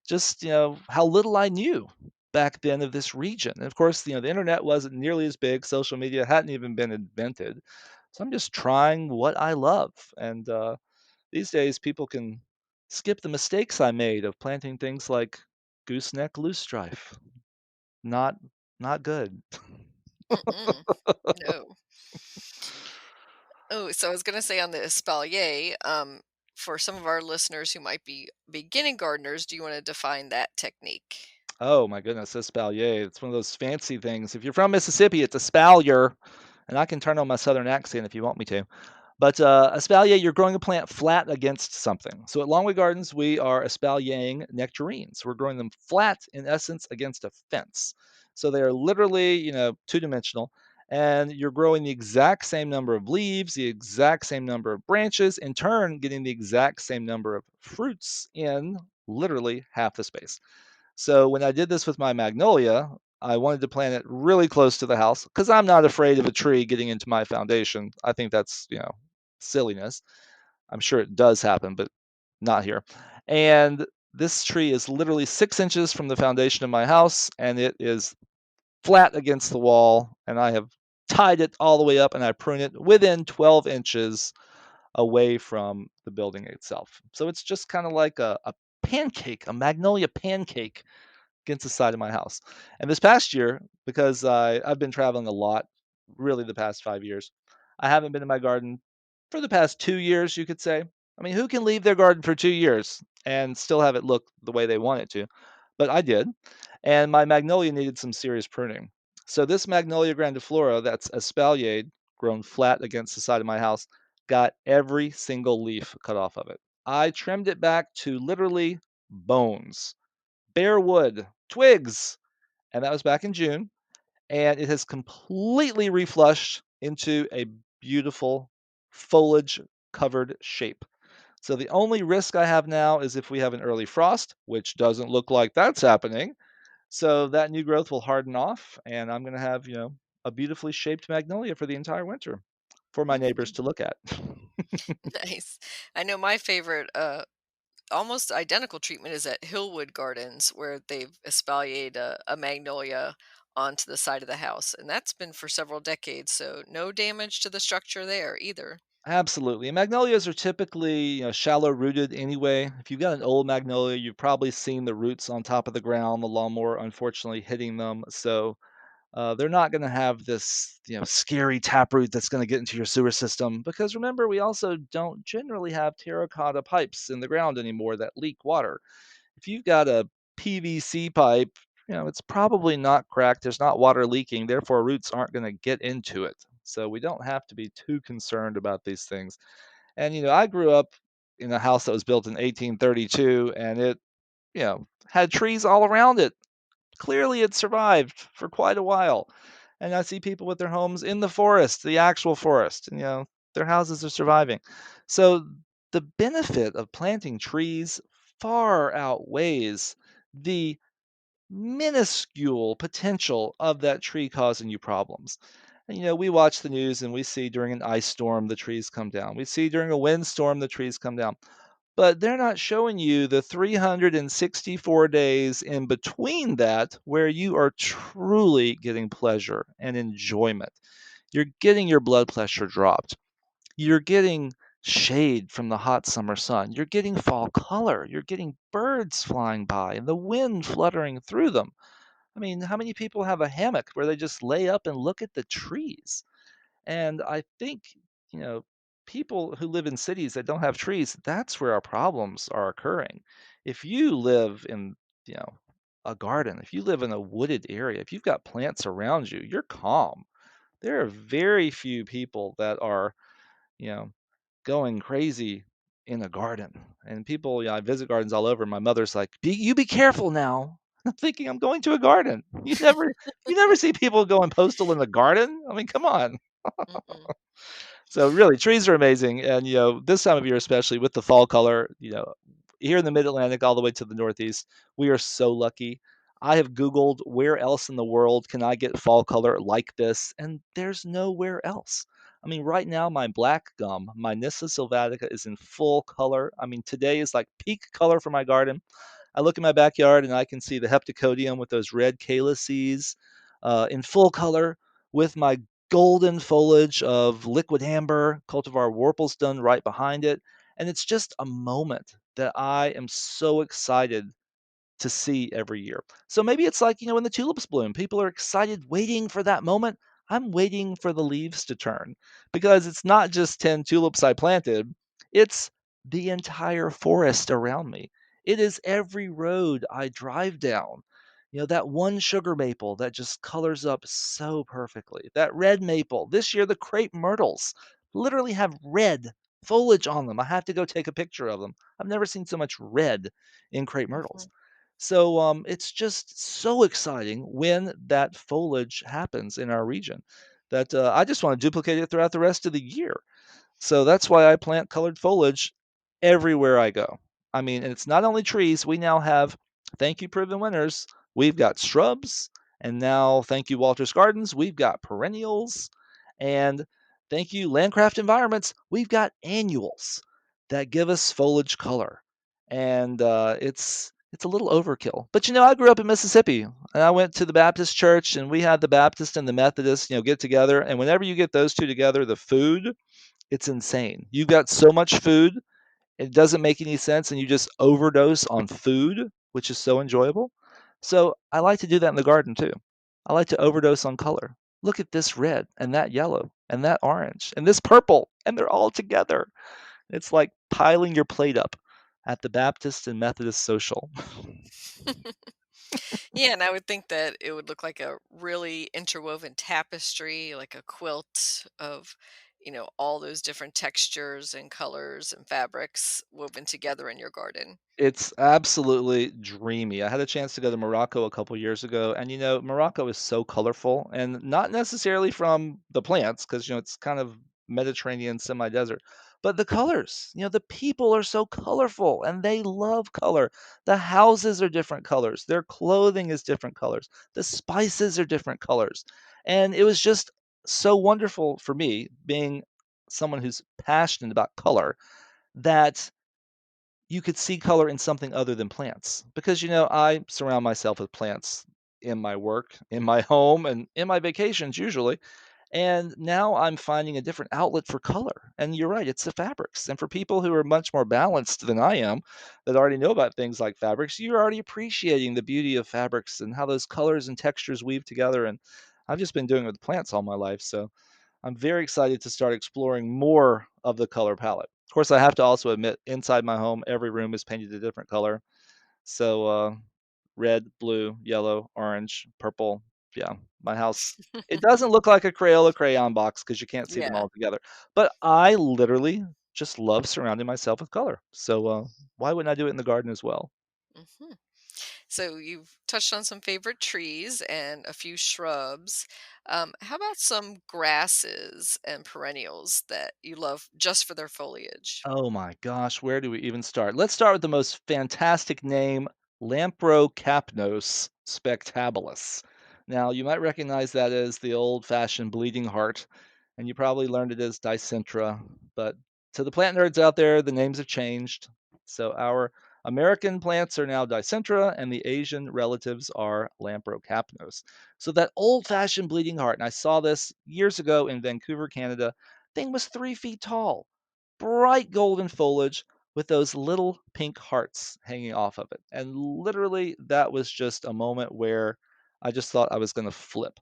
just, how little I knew back then of this region. And of course, the internet wasn't nearly as big. Social media hadn't even been invented. So I'm just trying what I love. And these days, people can skip the mistakes I made of planting things like gooseneck loosestrife. Not, not good. Mm-mm. No. Oh, so I was gonna say on the espalier, for some of our listeners who might be beginning gardeners, do you want to define that technique? Oh my goodness, espalier. It's one of those fancy things. If you're from Mississippi, it's espalier, and I can turn on my southern accent if you want me to. But espalier, you're growing a plant flat against something. So at Longwood Gardens, we are espaliering nectarines. We're growing them flat, in essence, against a fence. So they are literally, two-dimensional, and you're growing the exact same number of leaves, the exact same number of branches, in turn, getting the exact same number of fruits in literally half the space. So when I did this with my magnolia, I wanted to plant it really close to the house because I'm not afraid of a tree getting into my foundation. I think that's, silliness. I'm sure it does happen, but not here. And this tree is literally 6 inches from the foundation of my house, and it is flat against the wall. And I have tied it all the way up, and I prune it within 12 inches away from the building itself. So it's just kind of like a pancake, a magnolia pancake against the side of my house. And this past year, because I've been traveling a lot, really the past 5 years, I haven't been in my garden for the past 2 years, you could say. I mean, who can leave their garden for 2 years and still have it look the way they want it to? But I did. And my magnolia needed some serious pruning. So this magnolia grandiflora that's espaliered, grown flat against the side of my house, got every single leaf cut off of it. I trimmed it back to literally bones, bare wood, twigs, and that was back in June, and it has completely reflushed into a beautiful foliage covered shape. So the only risk I have now is if we have an early frost, which doesn't look like that's happening. So that new growth will harden off, and I'm going to have, a beautifully shaped magnolia for the entire winter for my neighbors to look at. Nice. I know my favorite, almost identical treatment is at Hillwood Gardens, where they've espaliered a magnolia onto the side of the house, and that's been for several decades, so no damage to the structure there either. Absolutely. And magnolias are typically, shallow rooted anyway. If you've got an old magnolia, you've probably seen the roots on top of the ground, the lawnmower unfortunately hitting them. So they're not going to have this, scary taproot that's going to get into your sewer system. Because remember, we also don't generally have terracotta pipes in the ground anymore that leak water. If you've got a PVC pipe, it's probably not cracked. There's not water leaking. Therefore, roots aren't going to get into it. So we don't have to be too concerned about these things. And, I grew up in a house that was built in 1832 and it, had trees all around it. Clearly, it survived for quite a while. And I see people with their homes in the forest, the actual forest, and, their houses are surviving. So the benefit of planting trees far outweighs the minuscule potential of that tree causing you problems. And, we watch the news and we see during an ice storm the trees come down. We see during a windstorm the trees come down. But they're not showing you the 364 days in between that where you are truly getting pleasure and enjoyment. You're getting your blood pressure dropped. You're getting shade from the hot summer sun. You're getting fall color. You're getting birds flying by and the wind fluttering through them. I mean, how many people have a hammock where they just lay up and look at the trees? And I think, you know, people who live in cities that don't have trees, that's where our problems are occurring. If you live in, you know, a garden, if you live in a wooded area, if you've got plants around you, you're calm. There are very few people that are, you know, going crazy in a garden. And people, I visit gardens all over. My mother's like, you be careful now." I'm thinking I'm going to a garden. You never see people going postal in the garden. I mean, come on. Mm-mm. So really, trees are amazing, and this time of year, especially with the fall color, here in the Mid Atlantic, all the way to the Northeast, we are so lucky. I have Googled where else in the world can I get fall color like this, and there's nowhere else. I mean, right now, my black gum, my Nyssa sylvatica, is in full color. I mean, today is like peak color for my garden. I look in my backyard and I can see the heptacodium with those red calyces in full color with my golden foliage of liquid amber, cultivar Warple's done right behind it. And it's just a moment that I am so excited to see every year. So maybe it's like, when the tulips bloom, people are excited waiting for that moment. I'm waiting for the leaves to turn because it's not just 10 tulips I planted, it's the entire forest around me. It is every road I drive down. That one sugar maple that just colors up so perfectly. That red maple. This year, the crepe myrtles literally have red foliage on them. I have to go take a picture of them. I've never seen so much red in crepe myrtles. Mhm. So it's just so exciting when that foliage happens in our region that I just want to duplicate it throughout the rest of the year. So that's why I plant colored foliage everywhere I go. I mean, and it's not only trees. We now have, thank you, proven winners. We've got shrubs, and now, thank you, Walter's Gardens. We've got perennials, and thank you, Landcraft Environments. We've got annuals that give us foliage color, and it's a little overkill. But I grew up in Mississippi, and I went to the Baptist church, and we had the Baptist and the Methodist, get together. And whenever you get those two together, the food it's insane. You've got so much food, it doesn't make any sense, and you just overdose on food, which is so enjoyable. So I like to do that in the garden too. I like to overdose on color. Look at this red and that yellow and that orange and this purple, and they're all together. It's like piling your plate up at the Baptist and Methodist social. Yeah, and I would think that it would look like a really interwoven tapestry, like a quilt of, all those different textures and colors and fabrics woven together in your garden. It's absolutely dreamy. I had a chance to go to Morocco a couple years ago, and Morocco is so colorful, and not necessarily from the plants, because it's kind of Mediterranean semi-desert, but the colors. The people are so colorful, and they love color. The houses are different colors. Their clothing is different colors. The spices are different colors, and it was just so wonderful for me, being someone who's passionate about color, that you could see color in something other than plants. Because, I surround myself with plants in my work, in my home, and in my vacations usually. And now I'm finding a different outlet for color. And you're right, it's the fabrics. And for people who are much more balanced than I am, that already know about things like fabrics, you're already appreciating the beauty of fabrics and how those colors and textures weave together. And I've just been doing it with plants all my life. So I'm very excited to start exploring more of the color palette. Of course, I have to also admit, inside my home, every room is painted a different color. So, red, blue, yellow, orange, purple. Yeah, my house. It doesn't look like a Crayola crayon box because you can't see them Yeah. all together. But I literally just love surrounding myself with color. So, why wouldn't I do it in the garden as well? hmm So you've touched on some favorite trees and a few shrubs. How about some grasses and perennials that you love just for their foliage? Oh my gosh, where do we even start? Let's start with the most fantastic name, Lampro spectabilis. Now, you might recognize that as the old-fashioned bleeding heart, and you probably learned it as Dicentra, but to the plant nerds out there, the names have changed. So our American plants are now Dicentra, and the Asian relatives are Lampro. So that old-fashioned bleeding heart, and I saw this years ago in Vancouver, Canada, thing was 3 feet tall, bright golden foliage with those little pink hearts hanging off of it. And literally, that was just a moment where I just thought I was going to flip.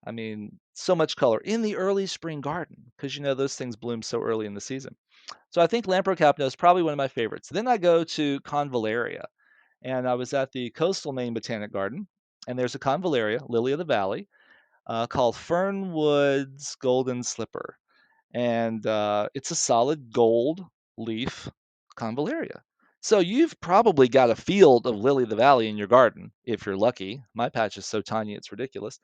I mean, so much color in the early spring garden because those things bloom so early in the season. So I think Lamprocapno is probably one of my favorites. Then I go to Convallaria, and I was at the Coastal Maine Botanic Garden, and there's a Convallaria, lily of the valley, called Fernwood's Golden Slipper, and it's a solid gold leaf convallaria. So you've probably got a field of lily of the valley in your garden if you're lucky. My patch is so tiny it's ridiculous.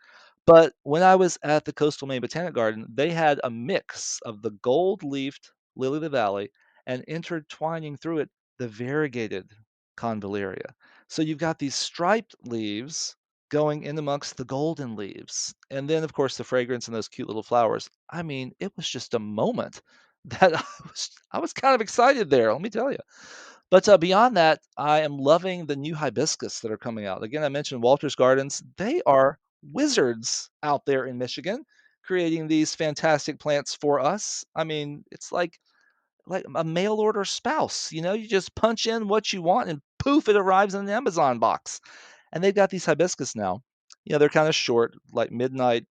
But when I was at the Coastal Maine Botanic Garden, they had a mix of the gold-leafed lily of the valley and intertwining through it the variegated convallaria. So you've got these striped leaves going in amongst the golden leaves. And then, of course, the fragrance and those cute little flowers. I mean, it was just a moment that I was kind of excited there, let me tell you. But beyond that, I am loving the new hibiscus that are coming out. Again, I mentioned Walter's Gardens. They are wizards out there in Michigan creating these fantastic plants for us. I mean, it's like a mail order spouse. You just punch in what you want and poof, it arrives in an Amazon box. And they've got these hibiscus now. They're kind of short, like midnight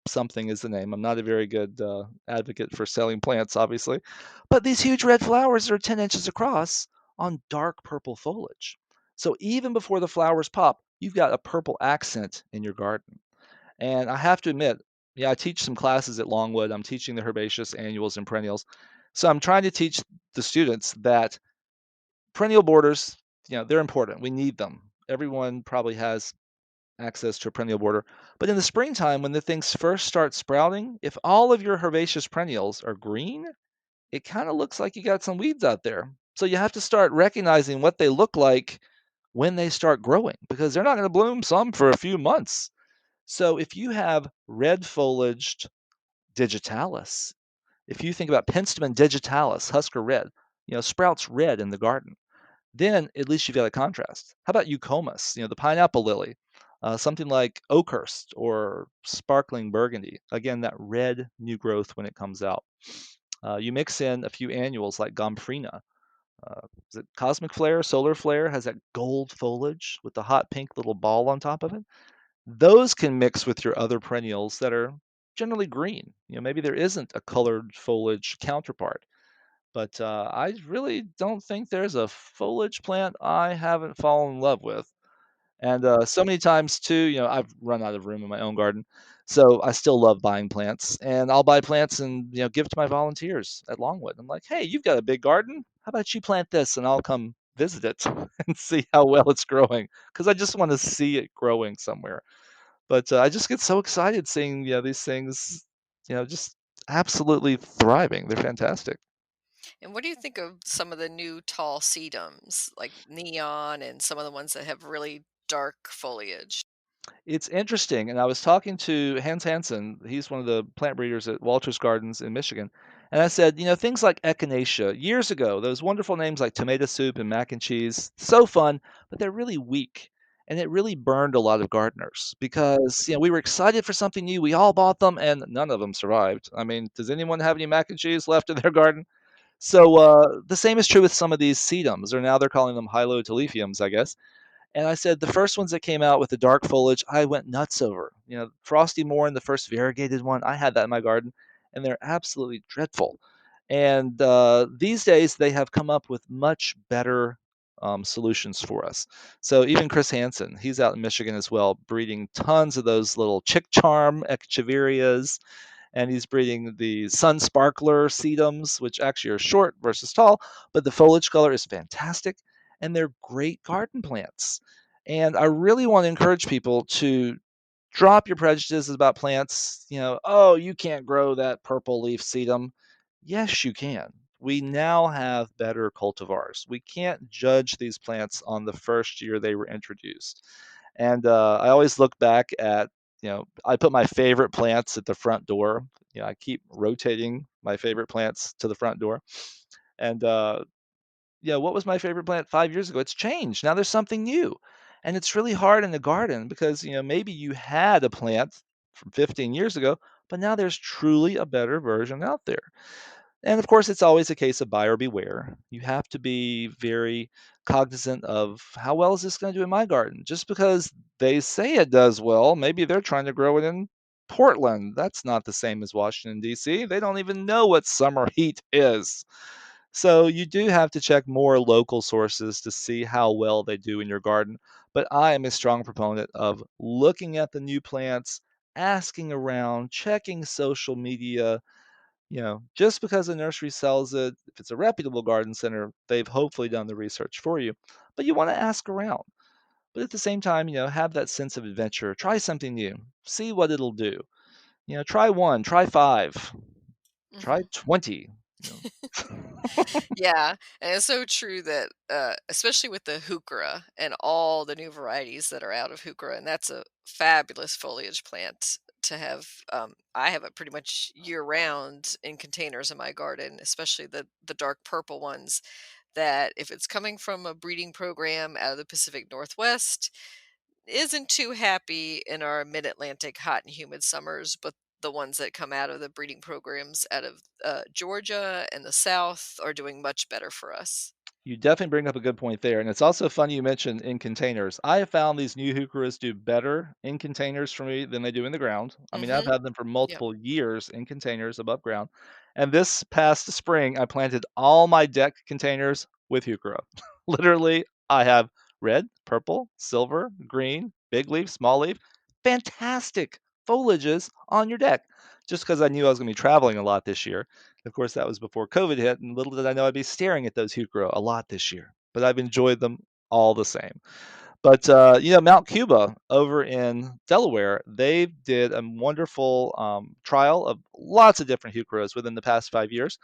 something is the name. I'm not a very good advocate for selling plants, obviously. But these huge red flowers are 10 inches across on dark purple foliage. So even before the flowers pop, you've got a purple accent in your garden. And I have to admit, yeah, I teach some classes at Longwood. I'm teaching the herbaceous annuals and perennials. So I'm trying to teach the students that perennial borders, they're important. We need them. Everyone probably has access to a perennial border. But in the springtime, when the things first start sprouting, if all of your herbaceous perennials are green, it kind of looks like you got some weeds out there. So you have to start recognizing what they look like when they start growing because they're not going to bloom some for a few months. So if you have red foliaged digitalis, if you think about Penstemon digitalis, Husker red, sprouts red in the garden, then at least you've got a contrast. How about Eucomus, the pineapple lily, something like Oakhurst or sparkling burgundy? Again, that red new growth when it comes out. You mix in a few annuals like Gomphrena. Is it Cosmic Flare, Solar Flare has that gold foliage with the hot pink little ball on top of it. Those can mix with your other perennials that are generally green. Maybe there isn't a colored foliage counterpart. But I really don't think there's a foliage plant I haven't fallen in love with. And so many times too, I've run out of room in my own garden, so I still love buying plants. And I'll buy plants and give to my volunteers at Longwood. I'm like, hey, you've got a big garden. How about you plant this, and I'll come visit it and see how well it's growing because I just want to see it growing somewhere. But I just get so excited seeing these things, just absolutely thriving. They're fantastic. And what do you think of some of the new tall sedums, like neon and some of the ones that have really dark foliage? It's interesting, and I was talking to Hans Hansen. He's one of the plant breeders at Walter's Gardens in Michigan. And I said, things like echinacea, years ago, those wonderful names like tomato soup and mac and cheese, so fun, but they're really weak. And it really burned a lot of gardeners because, we were excited for something new. We all bought them and none of them survived. I mean, does anyone have any mac and cheese left in their garden? So the same is true with some of these sedums, or now they're calling them hylotulifiums, I guess. And I said the first ones that came out with the dark foliage, I went nuts over. Frosty Morn, the first variegated one, I had that in my garden, and they're absolutely dreadful. And these days, they have come up with much better solutions for us. So even Chris Hansen, he's out in Michigan as well, breeding tons of those little chick charm echeverias, and he's breeding the sun sparkler sedums, which actually are short versus tall, but the foliage color is fantastic, and they're great garden plants. And I really want to encourage people to drop your prejudices about plants. Oh, you can't grow that purple leaf sedum. Yes, you can. We now have better cultivars. We can't judge these plants on the first year they were introduced. And I always look back at, I put my favorite plants at the front door. I keep rotating my favorite plants to the front door. And what was my favorite plant 5 years ago? It's changed. Now there's something new. And it's really hard in the garden because, maybe you had a plant from 15 years ago, but now there's truly a better version out there. And of course, it's always a case of buyer beware. You have to be very cognizant of how well is this going to do in my garden. Just because they say it does well, maybe they're trying to grow it in Portland. That's not the same as Washington, D.C. They don't even know what summer heat is. So you do have to check more local sources to see how well they do in your garden. But I am a strong proponent of looking at the new plants, asking around, checking social media. Just because a nursery sells it, if it's a reputable garden center, they've hopefully done the research for you. But you want to ask around. But at the same time, have that sense of adventure. Try something new. See what it'll do. Try one, try five, try Mhm. 20. You know. Yeah, and it's so true that, especially with the heuchera and all the new varieties that are out of heuchera, and that's a fabulous foliage plant to have. I have it pretty much year round in containers in my garden, especially the dark purple ones. That if it's coming from a breeding program out of the Pacific Northwest, isn't too happy in our mid-Atlantic hot and humid summers, but the ones that come out of the breeding programs out of Georgia and the South are doing much better for us. You definitely bring up a good point there, and it's also funny you mentioned in containers. I have found these new heucheras do better in containers for me than they do in the ground. I mean, I've Mhm. had them for Yep. multiple years in containers above ground, and this past spring, I planted all my deck containers with heuchera. Literally, I have red, purple, silver, green, big leaf, small leaf, fantastic foliages on your deck. Just because I knew I was going to be traveling a lot this year. Of course, that was before COVID hit, and little did I know I'd be staring at those heuchera a lot this year. But I've enjoyed them all the same. But Mount Cuba over in Delaware, they did a wonderful trial of lots of different heucheras within the past 5 years,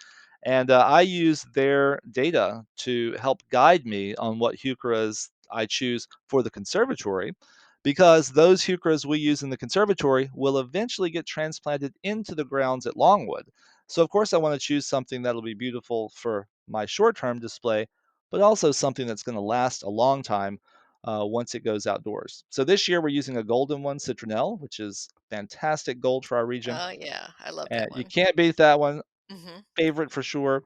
and I use their data to help guide me on what heucheras I choose for the conservatory, because those heucheras we use in the conservatory will eventually get transplanted into the grounds at Longwood. So of course I want to choose something that'll be beautiful for my short-term display, but also something that's going to last a long time once it goes outdoors. So this year we're using a golden one, citronelle, which is fantastic gold for our region. Oh, yeah, I love And that you one. can't beat that one. Mhm. Favorite for sure.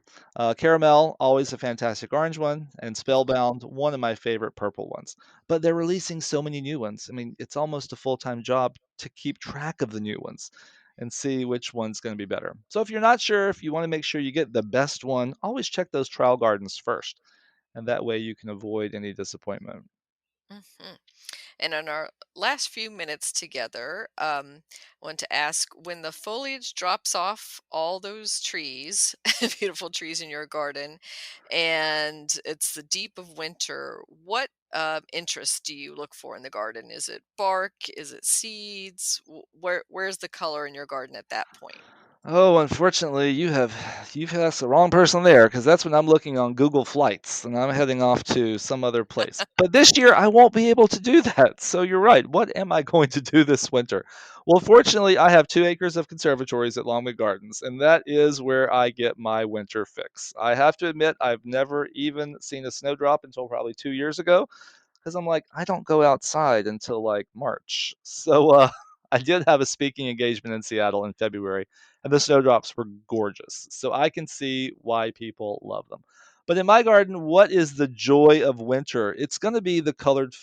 Caramel, always a fantastic orange one. And Mhm. Spellbound, one of my favorite purple ones. But they're releasing so many new ones. I mean, it's almost a full time job to keep track of the new ones and see which one's going to be better. So if you're not sure, if you want to make sure you get the best one, always check those trial gardens first. And that way you can avoid any disappointment. Mhm. And in our last few minutes together, I want to ask when the foliage drops off all those trees, beautiful trees in your garden, and it's the deep of winter, what interest do you look for in the garden? Is it bark? Is it seeds? Where's the color in your garden at that point? Oh, unfortunately, you've asked the wrong person there because that's when I'm looking on Google Flights and I'm heading off to some other place. But this year I won't be able to do that. So you're right. What am I going to do this winter? Well, fortunately, I have 2 acres of conservatories at Longwood Gardens, and that is where I get my winter fix. I have to admit, I've never even seen a snowdrop until probably 2 years ago because I'm like, I don't go outside until like March. So I did have a speaking engagement in Seattle in February, and the snowdrops were gorgeous. So I can see why people love them. But in my garden, what is the joy of winter? It's going to be the colored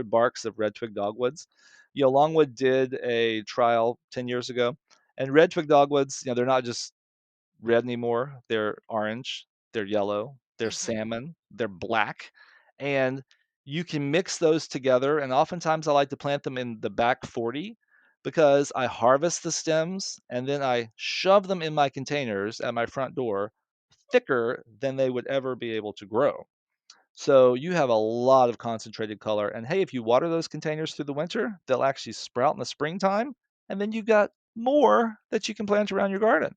barks of red twig dogwoods. Longwood did a trial 10 years ago, and red twig dogwoods, they're not just red anymore. They're orange, they're yellow, they're Hmm. salmon, they're black, and you can mix those together. And oftentimes I like to plant them in the back 40 because I harvest the stems and then I shove them in my containers at my front door thicker than they would ever be able to grow. So you have a lot of concentrated color. And hey, if you water those containers through the winter, they'll actually sprout in the springtime. And then you've got more that you can plant around your garden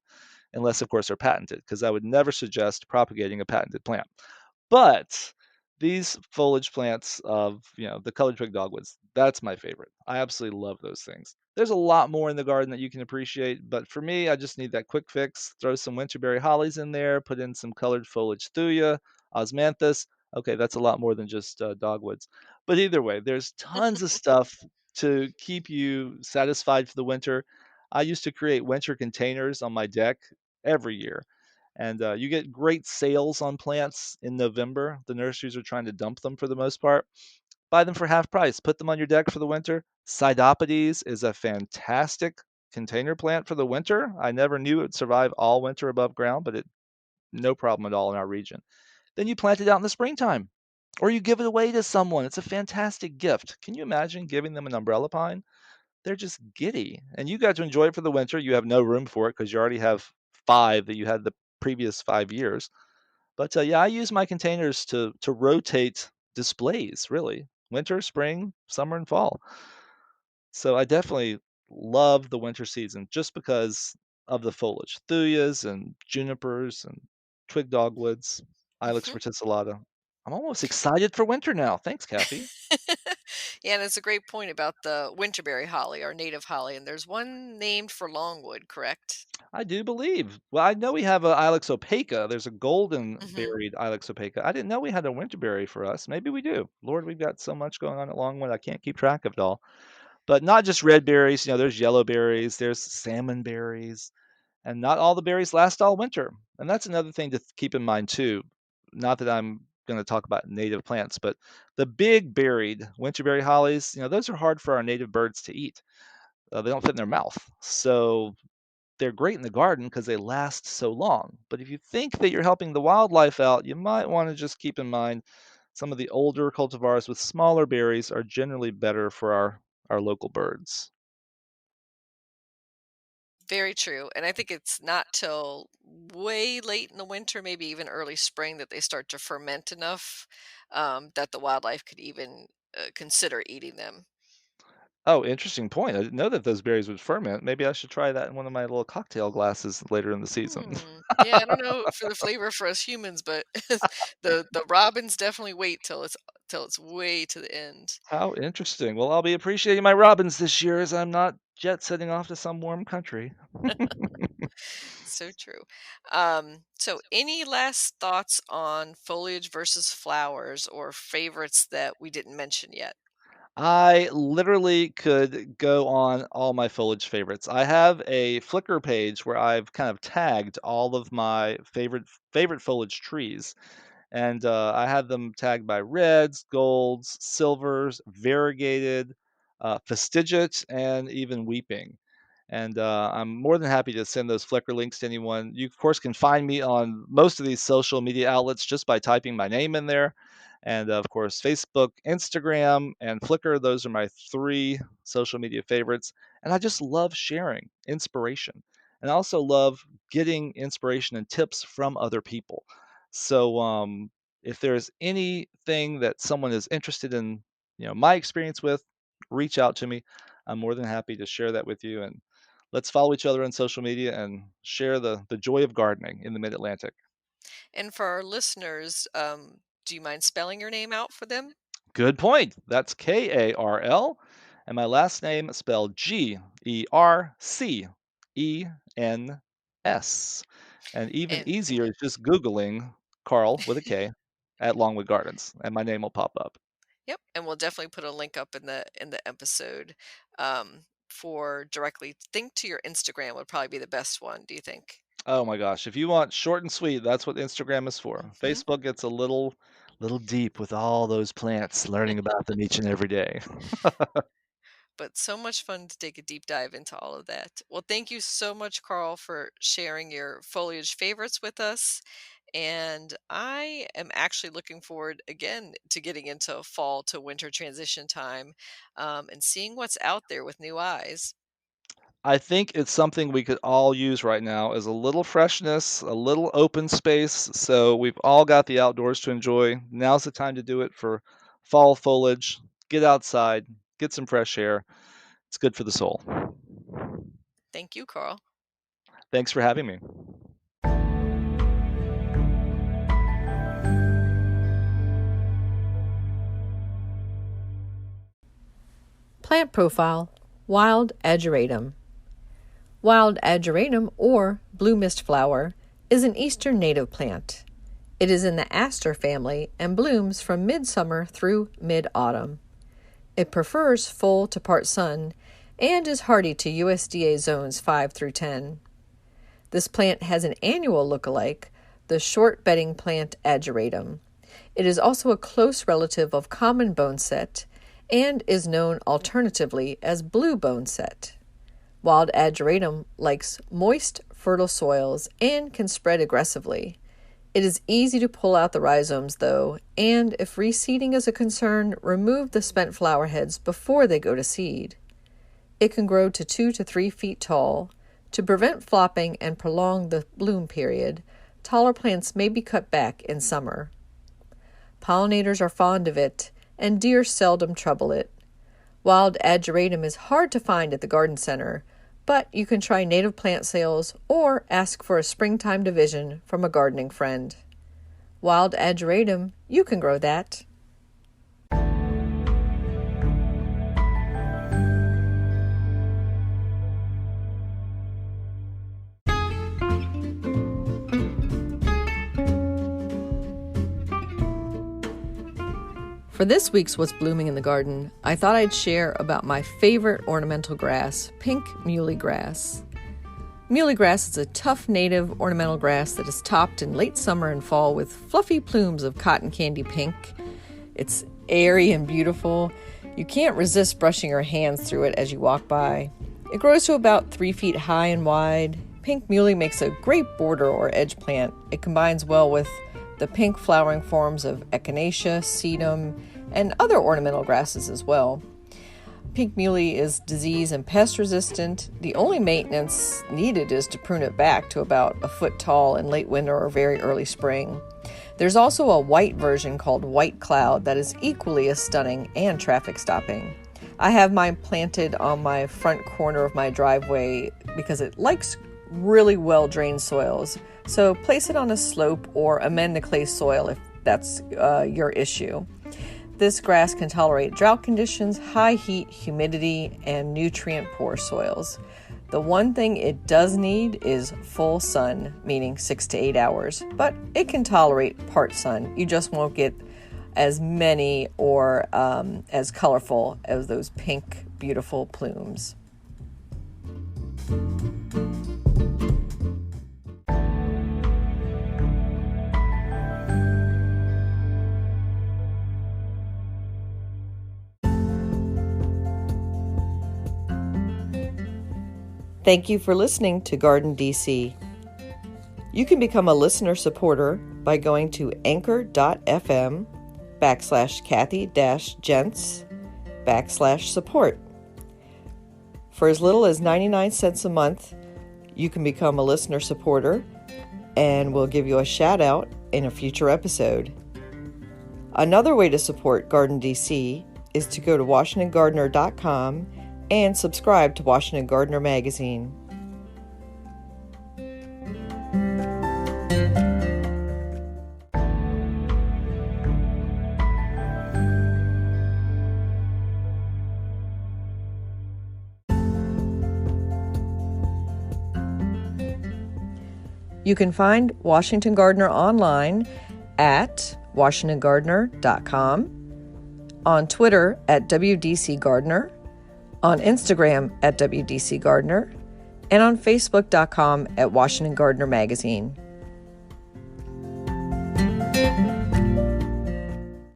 unless, of course, they're patented, because I would never suggest propagating a patented plant. But these foliage plants of, the colored twig dogwoods, that's my favorite. I absolutely love those things. There's a lot more in the garden that you can appreciate, but for me, I just need that quick fix. Throw some winterberry hollies in there, put in some colored foliage thuya, osmanthus. Okay, that's a lot more than just dogwoods. But either way, there's tons of stuff to keep you satisfied for the winter. I used to create winter containers on my deck every year. And you get great sales on plants in November. The nurseries are trying to dump them for the most part. Buy them for half price. Put them on your deck for the winter. Cydopodes is a fantastic container plant for the winter. I never knew it would survive all winter above ground, but it no problem at all in our region. Then you plant it out in the springtime, or you give it away to someone. It's a fantastic gift. Can you imagine giving them an umbrella pine? They're just giddy, and you got to enjoy it for the winter. You have no room for it because you already have 5 that you had the previous 5 years. But, yeah, I use my containers to rotate displays, really. Winter, spring, summer, and fall. So I definitely love the winter season just because of the foliage. Thuyas and junipers and twig dogwoods, Ilex Hmm. verticillata. I'm almost excited for winter now. Thanks, Kathy. Yeah, and it's a great point about the winterberry holly, our native holly, and there's one named for Longwood, correct? I do believe. Well, I know we have a Ilex opaca. There's a golden Hmm. berried Ilex opaca. I didn't know we had a winterberry for us. Maybe we do. Lord, we've got so much going on at Longwood. I can't keep track of it all. But not just red berries. There's yellow berries. There's salmon berries, and not all the berries last all winter. And that's another thing to keep in mind too. Not that I'm going to talk about native plants, but the big berried winterberry hollies, those are hard for our native birds to eat. They don't fit in their mouth. So they're great in the garden because they last so long. But if you think that you're helping the wildlife out, you might want to just keep in mind some of the older cultivars with smaller berries are generally better for our local birds. Very true, and I think it's not till way late in the winter, maybe even early spring, that they start to ferment enough, that the wildlife could even, consider eating them. Oh, interesting point. I didn't know that those berries would ferment. Maybe I should try that in one of my little cocktail glasses later in the season. Yeah, I don't know for the flavor for us humans, but the robins definitely wait till it's way to the end. How interesting. Well, I'll be appreciating my robins this year as I'm not jet setting off to some warm country. So true. So any last thoughts on foliage versus flowers or favorites that we didn't mention yet? I literally could go on all my foliage favorites. I have a Flickr page where I've kind of tagged all of my favorite foliage trees, and I had them tagged by reds, golds, silvers, variegated, fastigiate, and even weeping. And I'm more than happy to send those Flickr links to anyone. You, of course, can find me on most of these social media outlets just by typing my name in there. And of course, Facebook, Instagram, and Flickr. Those are my three social media favorites. And I just love sharing inspiration. And I also love getting inspiration and tips from other people. So if there's anything that someone is interested in, my experience with, reach out to me. I'm more than happy to share that with you. And let's follow each other on social media and share the joy of gardening in the Mid Atlantic. And for our listeners, do you mind spelling your name out for them? Good point. That's Karl. And my last name spelled Gercens. And even And easier is just Googling Carl with a K at Longwood Gardens, and my name will pop up. yep, and we'll definitely put a link up in the episode for directly think to your Instagram would probably be the best one. Do you think? Oh my gosh, if you want short and sweet, that's what Instagram is for. Hmm. Facebook gets a little deep with all those plants, learning about them each and every day. But so much fun to take a deep dive into all of that. Well, thank you so much, Carl, for sharing your foliage favorites with us. And I am actually looking forward again to getting into fall to winter transition time and seeing what's out there with new eyes. I think it's something we could all use right now is a little freshness, a little open space. So we've all got the outdoors to enjoy. Now's the time to do it for fall foliage. Get outside, get some fresh air. It's good for the soul. Thank you, Carl. Thanks for having me. Plant profile: Wild Ageratum. Wild ageratum, or blue mist flower, is an eastern native plant. It is in the aster family and blooms from midsummer through mid-autumn. It prefers full to part sun and is hardy to USDA zones 5 through 10. This plant has an annual look-alike, the short bedding plant ageratum. It is also a close relative of common boneset and is known alternatively as blue boneset. Wild ageratum likes moist, fertile soils and can spread aggressively. It is easy to pull out the rhizomes, though, and if reseeding is a concern, remove the spent flower heads before they go to seed. It can grow to 2 to 3 feet tall. To prevent flopping and prolong the bloom period, taller plants may be cut back in summer. Pollinators are fond of it, and deer seldom trouble it. Wild ageratum is hard to find at the garden center, but you can try native plant sales or ask for a springtime division from a gardening friend. Wild ageratum, you can grow that. For this week's What's Blooming in the Garden, I thought I'd share about my favorite ornamental grass, pink muley grass. Muley grass is a tough native ornamental grass that is topped in late summer and fall with fluffy plumes of cotton candy pink. It's airy and beautiful. You can't resist brushing your hands through it as you walk by. It grows to about 3 feet high and wide. Pink muley makes a great border or edge plant. It combines well with the pink flowering forms of echinacea, sedum, and other ornamental grasses as well. Pink muley is disease and pest resistant. The only maintenance needed is to prune it back to about a foot tall in late winter or very early spring. There's also a white version called White Cloud that is equally as stunning and traffic stopping. I have mine planted on my front corner of my driveway because it likes really well drained soils. So place it on a slope or amend the clay soil if that's your issue. This grass can tolerate drought conditions, high heat, humidity, and nutrient poor soils. The one thing it does need is full sun, meaning 6 to 8 hours, but it can tolerate part sun. You just won't get as many or as colorful as those pink, beautiful plumes. Thank you for listening to Garden DC. You can become a listener supporter by going to anchor.fm/Kathy-Gents/support. For as little as 99 cents a month, you can become a listener supporter and we'll give you a shout out in a future episode. Another way to support Garden DC is to go to WashingtonGardener.com and subscribe to Washington Gardener magazine. You can find Washington Gardener online at WashingtonGardener.com, on Twitter at WDC Gardener, on Instagram at WDC Gardener, and on Facebook.com at Washington Gardener Magazine.